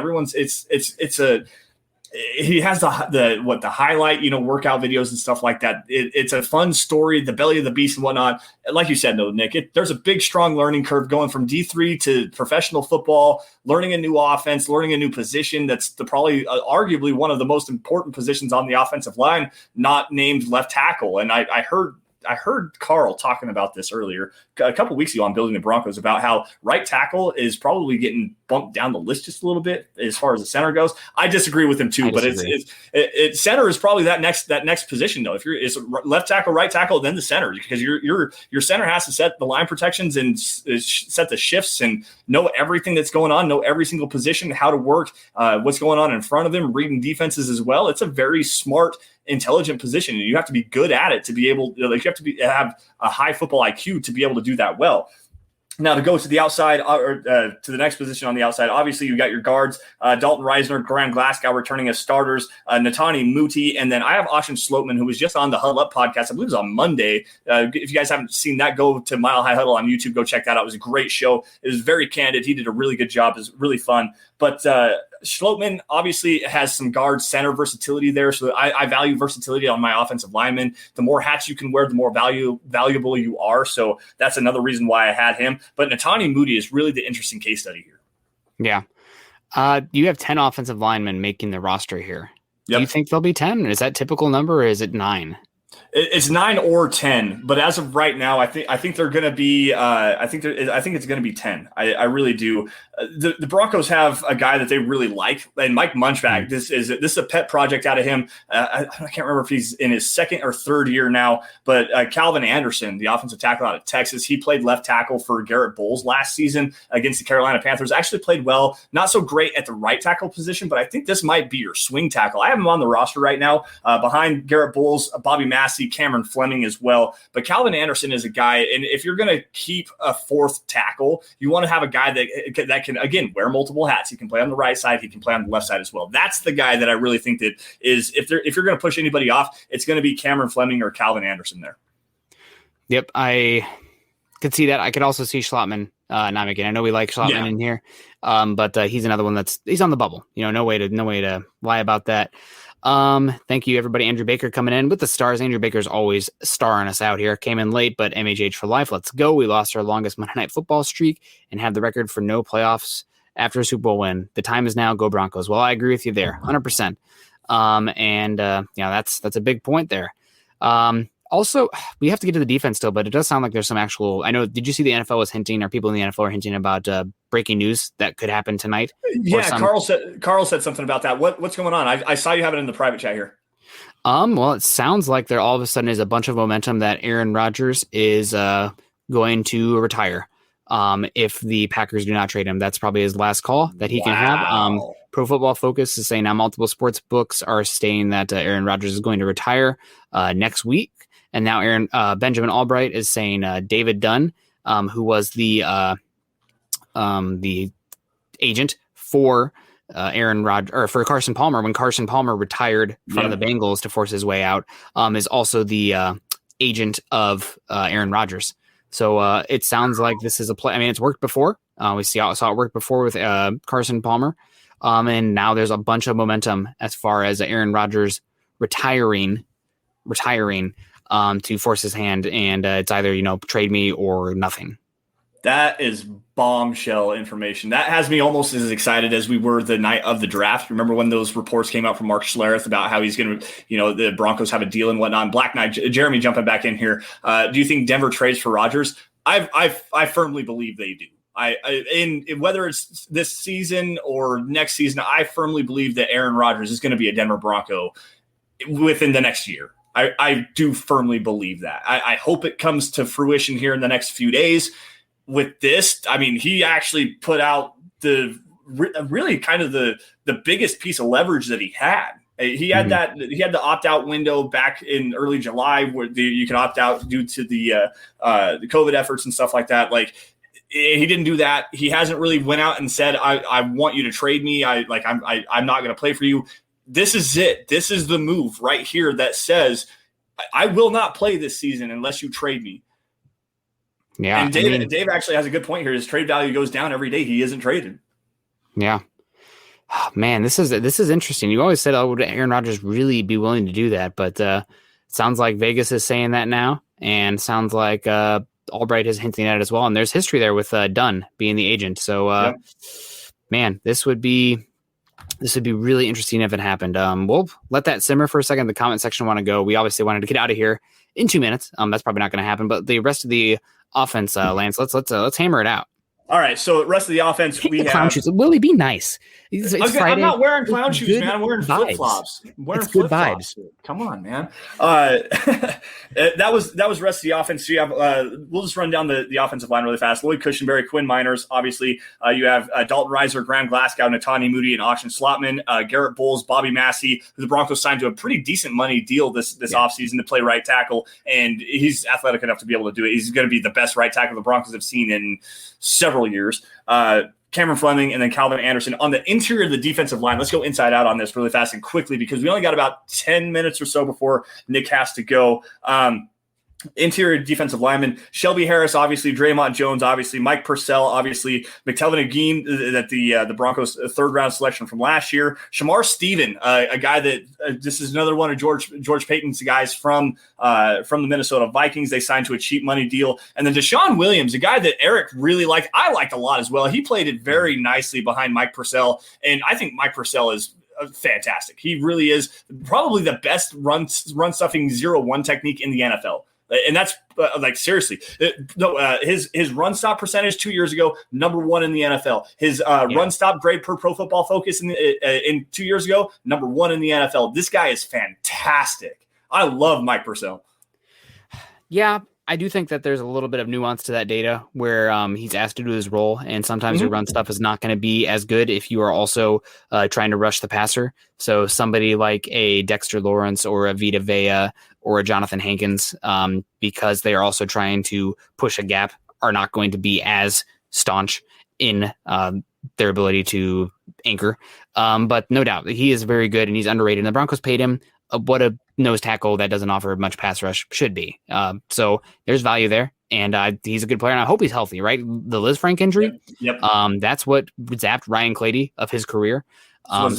he has the highlight, workout videos and stuff like that. It's a fun story, the belly of the beast and whatnot. Like you said, though, Nick, there's a big, strong learning curve going from D3 to professional football, learning a new offense, learning a new position. That's probably arguably one of the most important positions on the offensive line, not named left tackle. And I heard Carl talking about this earlier a couple weeks ago on Building the Broncos about how right tackle is probably getting bumped down the list just a little bit as far as the center goes. I disagree with him too, but it's center is probably that next position though. If it's left tackle, right tackle, then the center, because your center has to set the line protections and set the shifts and know everything that's going on, know every single position, how to work, what's going on in front of them, reading defenses as well. It's a very smart, intelligent position, and you have to be good at it to be able. You have to have a high football IQ to be able to do that well. Now, to go to the outside or to the next position on the outside, obviously you got your guards, Dalton Reisner, Graham Glasgow returning as starters, Natani Muti, and then I have Austin Sloatman, who was just on the Huddle Up podcast. I believe it was on Monday. If you guys haven't seen that, go to Mile High Huddle on YouTube. Go check that out. It was a great show. It was very candid. He did a really good job. It was really fun. But Sloatman obviously has some guard center versatility there. So I value versatility on my offensive linemen. The more hats you can wear, the more valuable you are. So that's another reason why I had him. But Natani Moody is really the interesting case study here. Yeah. You have 10 offensive linemen making the roster here. Yep. Do you think there'll be 10? Is that typical number, or is it 9? It's 9 or 10, but as of right now, I think they're going to be. I think it's going to be 10. I really do. The Broncos have a guy that they really like, and Mike Munchback. This is a pet project out of him. I can't remember if he's in his second or third year now, but Calvin Anderson, the offensive tackle out of Texas, he played left tackle for Garrett Bowles last season against the Carolina Panthers. Actually played well, not so great at the right tackle position, but I think this might be your swing tackle. I have him on the roster right now behind Garrett Bowles, Bobby Massey, Cameron Fleming as well. But Calvin Anderson is a guy, and if you're going to keep a fourth tackle, you want to have a guy that can, again, wear multiple hats. He can play on the right side. He can play on the left side as well. That's the guy that I really think that is, if you're going to push anybody off, it's going to be Cameron Fleming or Calvin Anderson there. Yep, I could see that. I could also see Schlotman not making. I know we like Schlotman in here, but he's another one he's on the bubble. No way to lie about that. Thank you, everybody. Andrew Baker coming in with the stars. Andrew Baker's always starring us out here. Came in late, but MHH for life. Let's go. We lost our longest Monday Night Football streak and have the record for no playoffs after a Super Bowl win. The time is now. Go Broncos. Well, I agree with you there, 100%. That's a big point there. Also, we have to get to the defense still, but it does sound like there's some actual. I know. Did you see the NFL was hinting, or people in the NFL are hinting about breaking news that could happen tonight? Yeah, Carl said something about that. What's going on? I saw you have it in the private chat here. Well, it sounds like there all of a sudden is a bunch of momentum that Aaron Rodgers is going to retire. If the Packers do not trade him, that's probably his last call that he can have. Pro Football Focus is saying now multiple sports books are saying that Aaron Rodgers is going to retire next week. And now Benjamin Albright is saying David Dunn, who was the agent for Aaron Rodgers, or for Carson Palmer when Carson Palmer retired from the Bengals to force his way out, is also the agent of Aaron Rodgers. So it sounds like this is a play. I mean, it's worked before. We saw it work before with Carson Palmer. And now there's a bunch of momentum as far as Aaron Rodgers retiring to force his hand. And it's either, trade me or nothing. That is bombshell information. That has me almost as excited as we were the night of the draft. Remember when those reports came out from Mark Schlereth about how he's going to, the Broncos have a deal and whatnot. Black Knight, Jeremy jumping back in here. Do you think Denver trades for Rodgers? I firmly believe they do. In whether it's this season or next season, I firmly believe that Aaron Rodgers is going to be a Denver Bronco within the next year. I do firmly believe that. I hope it comes to fruition here in the next few days. With this, I mean, he actually put out really kind of the biggest piece of leverage that he had. He had he had the opt-out window back in early July where you can opt out due to the COVID efforts and stuff like that. Like, he didn't do that. He hasn't really went out and said, I want you to trade me. I'm not going to play for you. This is it. This is the move right here that says, I will not play this season unless you trade me. Yeah. And Dave actually has a good point here. His trade value goes down every day he isn't traded. Yeah. Oh, man, this is interesting. You always said, would Aaron Rodgers really be willing to do that? But it sounds like Vegas is saying that now, and sounds like Albright is hinting at it as well. And there's history there with Dunn being the agent. So, man, this would be really interesting if it happened. We'll let that simmer for a second. The comment section want to go. We obviously wanted to get out of here in 2 minutes. That's probably not going to happen. But the rest of the offense, Lance, let's hammer it out. All right, so the rest of the offense, we have clown shoes. Willie, be nice. It's Friday. I'm not wearing clown shoes, man. I'm wearing flip flops. It's good vibes. Come on, man. That was the rest of the offense. So you have we'll just run down the offensive line really fast. Lloyd Cushenberry, Quinn Miners, obviously. You have Dalton Reiser, Graham Glasgow, Natani Moody, and Austin Slotman. Garrett Bowles, Bobby Massey, who the Broncos signed to a pretty decent money deal this offseason to play right tackle, and he's athletic enough to be able to do it. He's going to be the best right tackle the Broncos have seen in several years. Cameron Fleming and then Calvin Anderson. On the interior of the defensive line, let's go inside out on this really fast and quickly because we only got about 10 minutes or so before Nick has to go. Interior defensive lineman, Shelby Harris, obviously, Draymond Jones, obviously, Mike Purcell, obviously, McTelvin Agim, that the Broncos third-round selection from last year, Shamar Stephen, a guy that this is another one of George Payton's guys from the Minnesota Vikings. They signed to a cheap money deal. And then Deshaun Williams, a guy that Eric really liked. I liked a lot as well. He played it very nicely behind Mike Purcell, and I think Mike Purcell is fantastic. He really is probably the best run-stuffing 0-1 technique in the NFL. And that's seriously, his run stop percentage 2 years ago, number one in the NFL. His run stop grade per Pro Football Focus in 2 years ago, number one in the NFL. This guy is fantastic. I love Mike Purcell. Yeah, I do think that there's a little bit of nuance to that data where he's asked to do his role, and sometimes your run stuff is not going to be as good if you are also trying to rush the passer. So somebody like a Dexter Lawrence or a Vita Vea or a Jonathan Hankins, because they are also trying to push a gap, are not going to be as staunch in their ability to anchor. But no doubt, he is very good and he's underrated. And the Broncos paid him what a nose tackle that doesn't offer much pass rush should be. So there's value there. And he's a good player, and I hope he's healthy, right? The Liz Frank injury, that's what zapped Ryan Clady of his career. It's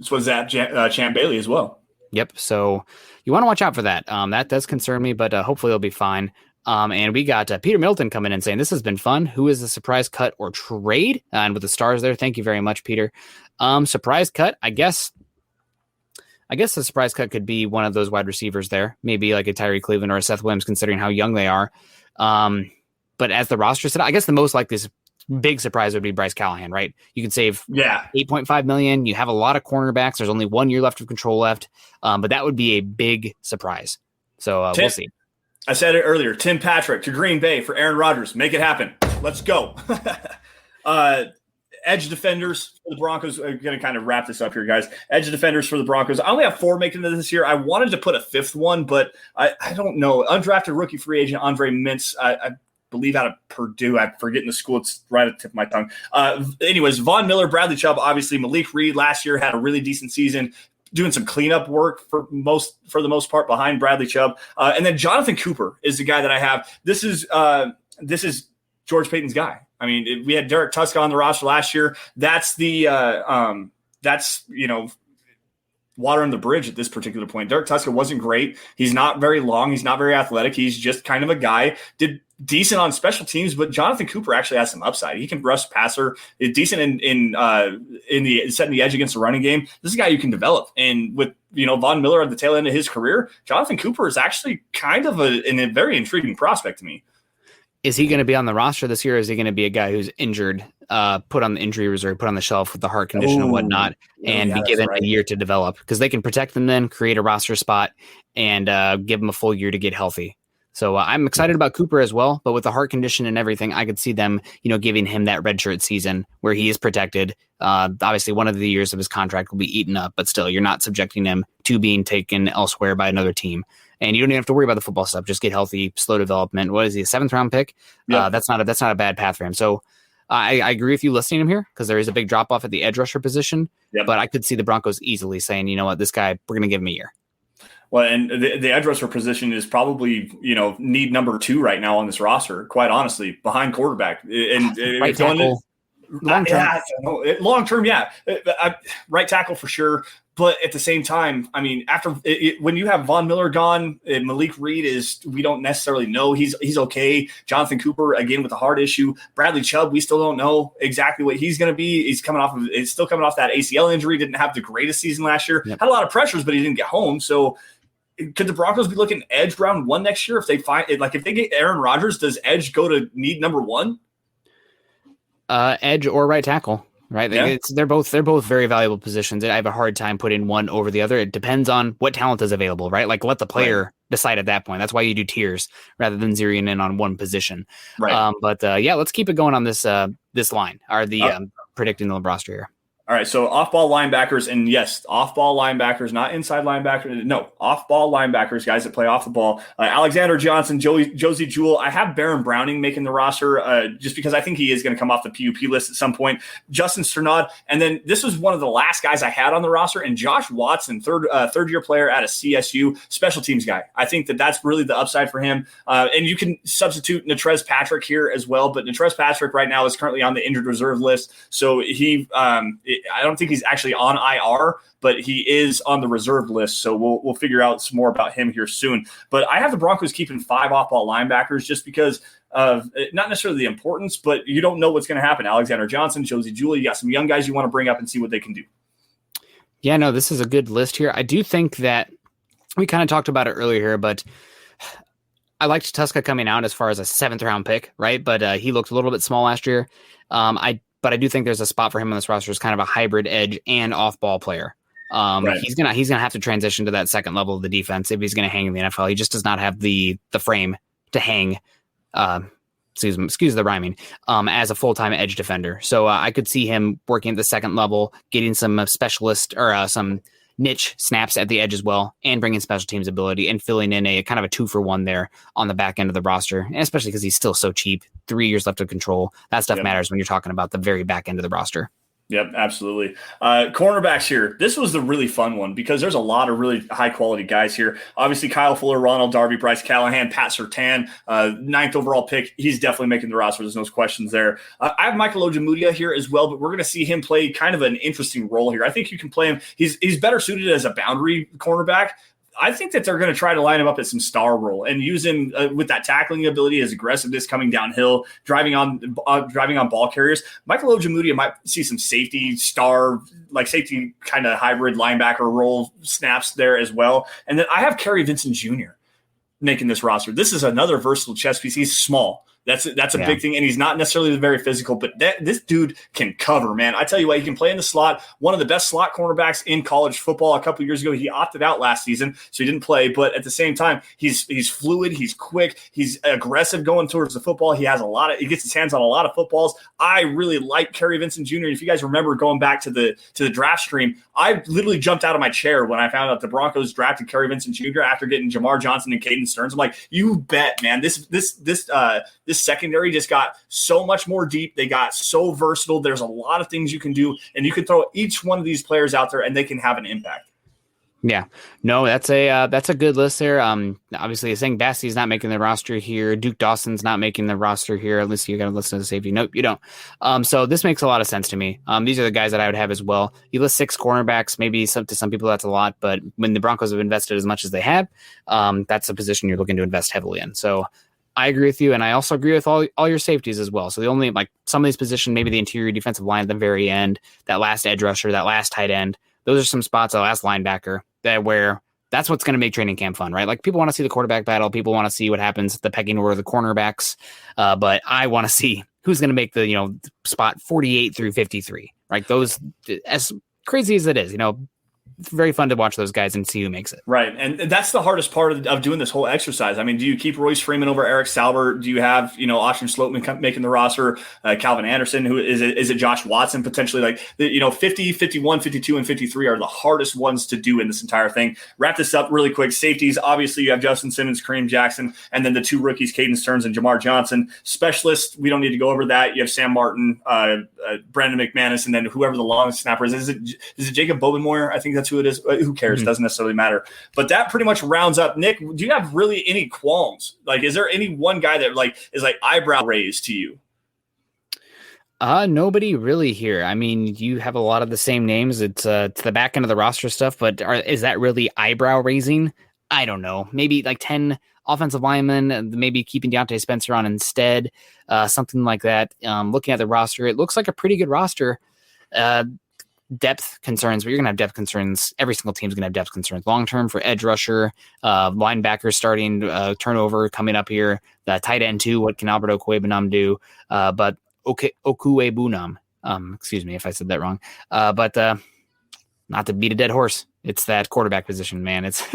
what zapped Champ Bailey as well. Yep. So you want to watch out for that. That does concern me, but hopefully it'll be fine. And we got Peter Middleton coming in saying, this has been fun. Who is the surprise cut or trade? And with the stars there, thank you very much, Peter. Surprise cut, I guess. I guess the surprise cut could be one of those wide receivers there, maybe like a Tyree Cleveland or a Seth Williams, considering how young they are. But as the roster set, I guess the most likely big surprise would be Bryce Callahan, right? You can save $8.5 million. You have a lot of cornerbacks. There's only 1 year left of control left, but that would be a big surprise. So we'll see. I said it earlier. Tim Patrick to Green Bay for Aaron Rodgers. Make it happen. Let's go. Edge defenders for the Broncos. I'm going to kind of wrap this up here, guys. Edge defenders for the Broncos. I only have 4 making it this year. I wanted to put a 5th one, but I don't know. Undrafted rookie free agent Andre Mintz, I believe out of Purdue. I'm forgetting the school. It's right at the tip of my tongue. Anyways, Von Miller, Bradley Chubb, obviously Malik Reed last year had a really decent season, doing some cleanup work for the most part behind Bradley Chubb. And then Jonathan Cooper is the guy that I have. This is George Payton's guy. I mean, we had Derek Tuska on the roster last year. That's water on the bridge at this particular point. Derek Tuska wasn't great. He's not very long. He's not very athletic. He's just kind of a guy. Did decent on special teams, but Jonathan Cooper actually has some upside. He can rush passer. Is decent in the setting the edge against the running game. This is a guy you can develop. And with Von Miller at the tail end of his career, Jonathan Cooper is actually kind of a very intriguing prospect to me. Is he going to be on the roster this year? Or is he going to be a guy who's injured, put on the injury reserve, put on the shelf with the heart condition and whatnot, and be given a year to develop? Because they can protect them then, create a roster spot, and give them a full year to get healthy. So I'm excited about Cooper as well, but with the heart condition and everything, I could see them, giving him that redshirt season where he is protected. Obviously, one of the years of his contract will be eaten up, but still, you're not subjecting him to being taken elsewhere by another team. And you don't even have to worry about the football stuff. Just get healthy, slow development. What is he, a 7th round pick? Yep. That's not a bad path for him. So I agree with you listing him here because there is a big drop off at the edge rusher position. Yep. But I could see the Broncos easily saying, you know what, this guy, we're going to give him a year. Well, and the edge rusher position is probably, need number 2 right now on this roster, quite honestly, behind quarterback. And right tackle, long term, yeah. Right tackle for sure. But at the same time, I mean, when you have Von Miller gone, Malik Reed we don't necessarily know. He's okay. Jonathan Cooper, again, with a heart issue. Bradley Chubb, we still don't know exactly what he's going to be. He's still coming off that ACL injury. Didn't have the greatest season last year. Yep. Had a lot of pressures, but he didn't get home. So could the Broncos be looking edge round 1 next year if they if they get Aaron Rodgers? Does edge go to need number 1? Edge or right tackle. Right. Yeah. They're both very valuable positions. I have a hard time putting one over the other. It depends on what talent is available, right? Like let the player decide at that point. That's why you do tiers rather than zeroing in on one position. Right. Let's keep it going on this line. Predicting the roster here. All right, so off-ball linebackers, and yes, off-ball linebackers, not inside linebackers. No, off-ball linebackers, guys that play off the ball. Alexander Johnson, Josie Jewell. I have Baron Browning making the roster just because I think he is going to come off the PUP list at some point. Justin Strnad, and then this was one of the last guys I had on the roster, and Josh Watson, third-year player out of CSU, special teams guy. I think that's really the upside for him. And you can substitute Natrez Patrick here as well, but Natrez Patrick right now is currently on the injured reserve list, so I don't think he's actually on IR, but he is on the reserve list. So we'll figure out some more about him here soon. But I have the Broncos keeping 5 off-ball linebackers just because of not necessarily the importance, but you don't know what's going to happen. Alexander Johnson, Josie Jewell, you got some young guys you want to bring up and see what they can do. Yeah, no, this is a good list here. I do think that we kind of talked about it earlier here, but I liked Tuska coming out as far as a 7th round pick, right? But he looked a little bit small last year. But I do think there's a spot for him on this roster as kind of a hybrid edge and off-ball player. Right. He's gonna have to transition to that second level of the defense if he's gonna hang in the NFL. He just does not have the frame to hang. Excuse the rhyming. As a full-time edge defender, so I could see him working at the second level, getting some specialist or some niche snaps at the edge as well, and bringing special teams ability and filling in a kind of a 2-for-1 there on the back end of the roster, and especially because he's still so cheap. 3 years left of control. That stuff matters when you're talking about the very back end of the roster. Yep, absolutely. Cornerbacks here. This was the really fun one because there's a lot of really high-quality guys here. Obviously, Kyle Fuller, Ronald Darby, Bryce Callahan, Pat Surtain, 9th overall pick. He's definitely making the roster. There's no questions there. I have Michael Ojemudia here as well, but we're going to see him play kind of an interesting role here. I think you can play him. He's better suited as a boundary cornerback. I think that they're going to try to line him up at some star role and use him with that tackling ability, his aggressiveness coming downhill, driving on ball carriers. Michael Ojemudia might see some safety kind of hybrid linebacker role snaps there as well. And then I have Kerry Vincent Jr. making this roster. This is another versatile chess piece. He's small. That's a big thing, and he's not necessarily very physical, but this dude can cover, man. I tell you what, he can play in the slot. One of the best slot cornerbacks in college football. A couple years ago, he opted out last season, so he didn't play. But at the same time, he's fluid, he's quick, he's aggressive going towards the football. He gets his hands on a lot of footballs. I really like Kerry Vincent Jr. If you guys remember going back to the draft stream, I literally jumped out of my chair when I found out the Broncos drafted Kerry Vincent Jr. after getting Jamar Johnson and Caden Stearns. I'm like, you bet, man. This secondary just got so much more deep. They got so versatile. There's a lot of things you can do, and you can throw each one of these players out there, and they can have an impact. Yeah, no, that's a good list there. Obviously, saying Bassey's not making the roster here. Duke Dawson's not making the roster here. At least you got to listen to the safety. Nope, you don't. So this makes a lot of sense to me. These are the guys that I would have as well. You list 6 cornerbacks. Maybe to some people that's a lot, but when the Broncos have invested as much as they have, that's a position you're looking to invest heavily in. So I agree with you, and I also agree with all your safeties as well. So the only some of these positions, maybe the interior defensive line at the very end, that last edge rusher, that last tight end, those are some spots, the last linebacker, that's what's going to make training camp fun, right? Like people want to see the quarterback battle, people want to see what happens at the pecking order of the cornerbacks, but I want to see who's going to make the spot 48 through 53, right? Those, as crazy as it is, it's very fun to watch those guys and see who makes it. Right. And that's the hardest part of doing this whole exercise. I mean, do you keep Royce Freeman over Eric Sauber? Do you have, Austin Sloatman making the roster, Calvin Anderson, who is it Josh Watson potentially? 50, 51, 52, and 53 are the hardest ones to do in this entire thing. Wrap this up really quick. Safeties, obviously you have Justin Simmons, Kareem Jackson, and then the 2 rookies, Caden Stearns and Jamar Johnson. Specialists, we don't need to go over that. You have Sam Martin, Brandon McManus, and then whoever the long snapper is. Is it Jacob Bobenmoyer? I think that's who it is. Who cares? Doesn't necessarily matter. But that pretty much rounds up. Nick, do you have really any qualms? Is there any one guy that is eyebrow raised to you? Nobody really here. I mean, you have a lot of the same names. It's the back end of the roster stuff, but is that really eyebrow raising? I don't know. Maybe 10 offensive linemen, maybe keeping Deontay Spencer on instead, something like that. Looking at the roster, it looks like a pretty good roster. Depth concerns, but you're going to have depth concerns. Every single team's going to have depth concerns. Long-term for edge rusher, linebacker starting, turnover coming up here. The tight end too, what can Albert Okwuegbunam do? But Okwuegbunam, excuse me if I said that wrong. But not to beat a dead horse, it's that quarterback position, man. It's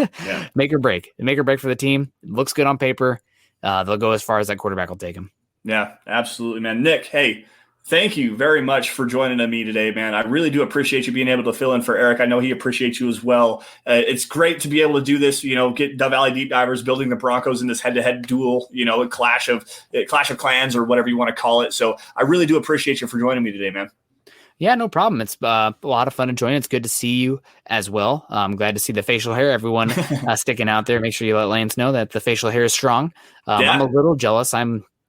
make or break. Make or break for the team. It looks good on paper. They'll go as far as that quarterback will take them. Yeah, absolutely, man. Nick, hey, thank you very much for joining me today, man. I really do appreciate you being able to fill in for Eric. I know he appreciates you as well. It's great to be able to do this, get Dove Valley Deep Divers building the Broncos in this head-to-head duel, a clash of clans or whatever you want to call it. So I really do appreciate you for joining me today, man. Yeah, no problem. It's a lot of fun to join. It's good to see you as well. I'm glad to see the facial hair, everyone sticking out there. Make sure you let Lance know that the facial hair is strong. I'm a little jealous.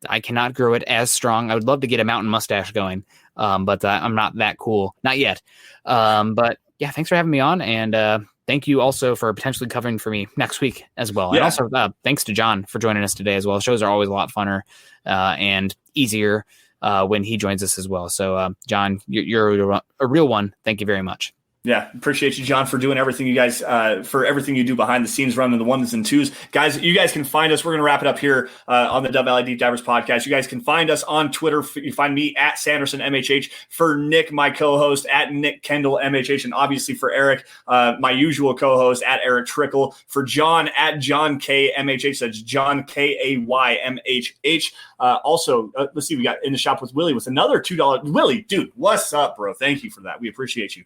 I cannot grow it as strong. I would love to get a mountain mustache going, but I'm not that cool. Not yet. But yeah, thanks for having me on. And thank you also for potentially covering for me next week as well. Yeah. And also thanks to John for joining us today as well. Shows are always a lot funner and easier when he joins us as well. So John, you're a real one. Thank you very much. Yeah, appreciate you, John, for doing everything you guys, for everything you do behind the scenes, running the ones and twos. Guys, you guys can find us. We're going to wrap it up here on the Dove Valley Deep Divers podcast. You guys can find us on Twitter. You find me at Sanderson MHH. For Nick, my co-host, at Nick Kendell MHH. And obviously for Eric, my usual co-host, at Eric Trickle. For John, at John K MHH. That's John KAYMHH. Also, let's see, we got In the Shop with Willie with another $2. Willie, dude, what's up, bro? Thank you for that. We appreciate you.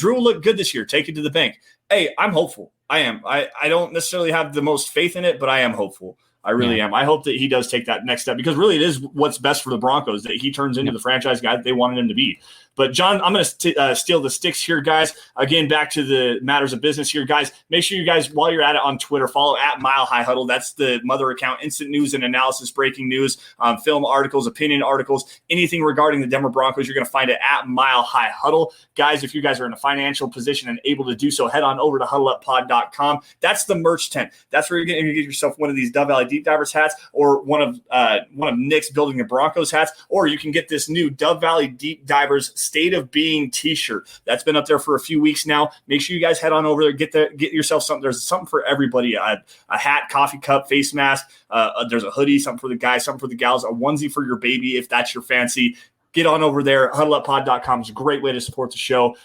Drew looked good this year. Take it to the bank. Hey, I'm hopeful. I am. I don't necessarily have the most faith in it, but I am hopeful. I really am. I hope that he does take that next step, because really it is what's best for the Broncos, that he turns into the franchise guy that they wanted him to be. But, John, I'm going to steal the sticks here, guys. Again, back to the matters of business here, guys. Make sure you guys, while you're at it on Twitter, follow at Mile High Huddle. That's the mother account. Instant news and analysis, breaking news, film articles, opinion articles, anything regarding the Denver Broncos, you're going to find it at Mile High Huddle. Guys, if you guys are in a financial position and able to do so, head on over to huddleuppod.com. That's the merch tent. That's where you're going to get yourself one of these Dove Valley Deep Divers hats, or one of Nick's Building the Broncos hats, or you can get this new Dove Valley Deep Divers State of Being t-shirt. That's been up there for a few weeks now. Make sure you guys head on over there, get yourself something. There's something for everybody. A hat, coffee cup, face mask. There's a hoodie, something for the guys, something for the gals, a onesie for your baby if that's your fancy. Get on over there. Huddleuppod.com is a great way to support the show.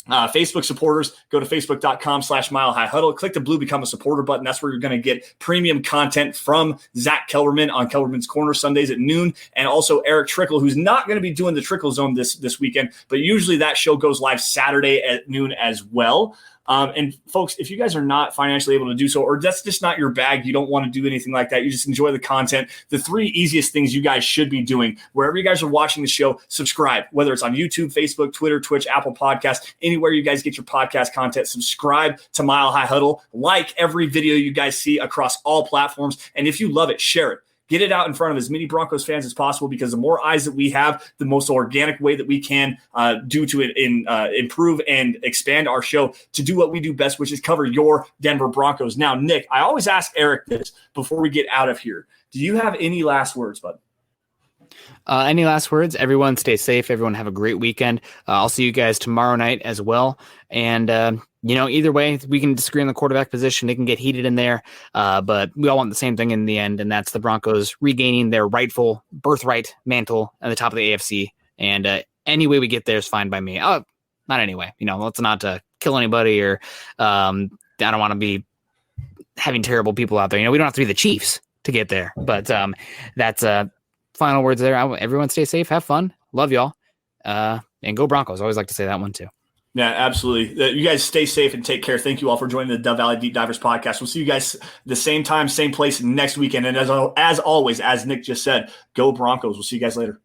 Facebook supporters, go to facebook.com/Mile High Huddle. Click the blue Become a Supporter button. That's where you're going to get premium content from Zach Kelberman on Kelberman's Corner Sundays at noon, and also Eric Trickle, who's not going to be doing the Trickle Zone this weekend, but usually that show goes live Saturday at noon as well. And folks, if you guys are not financially able to do so, or that's just not your bag, you don't want to do anything like that, you just enjoy the content, the 3 easiest things you guys should be doing, wherever you guys are watching the show, subscribe, whether it's on YouTube, Facebook, Twitter, Twitch, Apple Podcasts, anywhere you guys get your podcast content. Subscribe to Mile High Huddle, like every video you guys see across all platforms, and if you love it, share it. Get it out in front of as many Broncos fans as possible, because the more eyes that we have, the most organic way that we can do to it improve and expand our show to do what we do best, which is cover your Denver Broncos. Now, Nick, I always ask Eric this before we get out of here. Do you have any last words, bud? Any last words? Everyone stay safe. Everyone have a great weekend. I'll see you guys tomorrow night as well. And, either way, we can disagree on the quarterback position. It can get heated in there, but we all want the same thing in the end, and that's the Broncos regaining their rightful birthright mantle at the top of the AFC. And any way we get there is fine by me. Not anyway. Let's not kill anybody, or I don't want to be having terrible people out there. We don't have to be the Chiefs to get there. But that's final words there. Everyone stay safe, have fun, love y'all, and go Broncos. I always like to say that one too. Yeah, absolutely. You guys stay safe and take care. Thank you all for joining the Dove Valley Deep Divers podcast. We'll see you guys the same time, same place next weekend. And as always, as Nick just said, go Broncos. We'll see you guys later.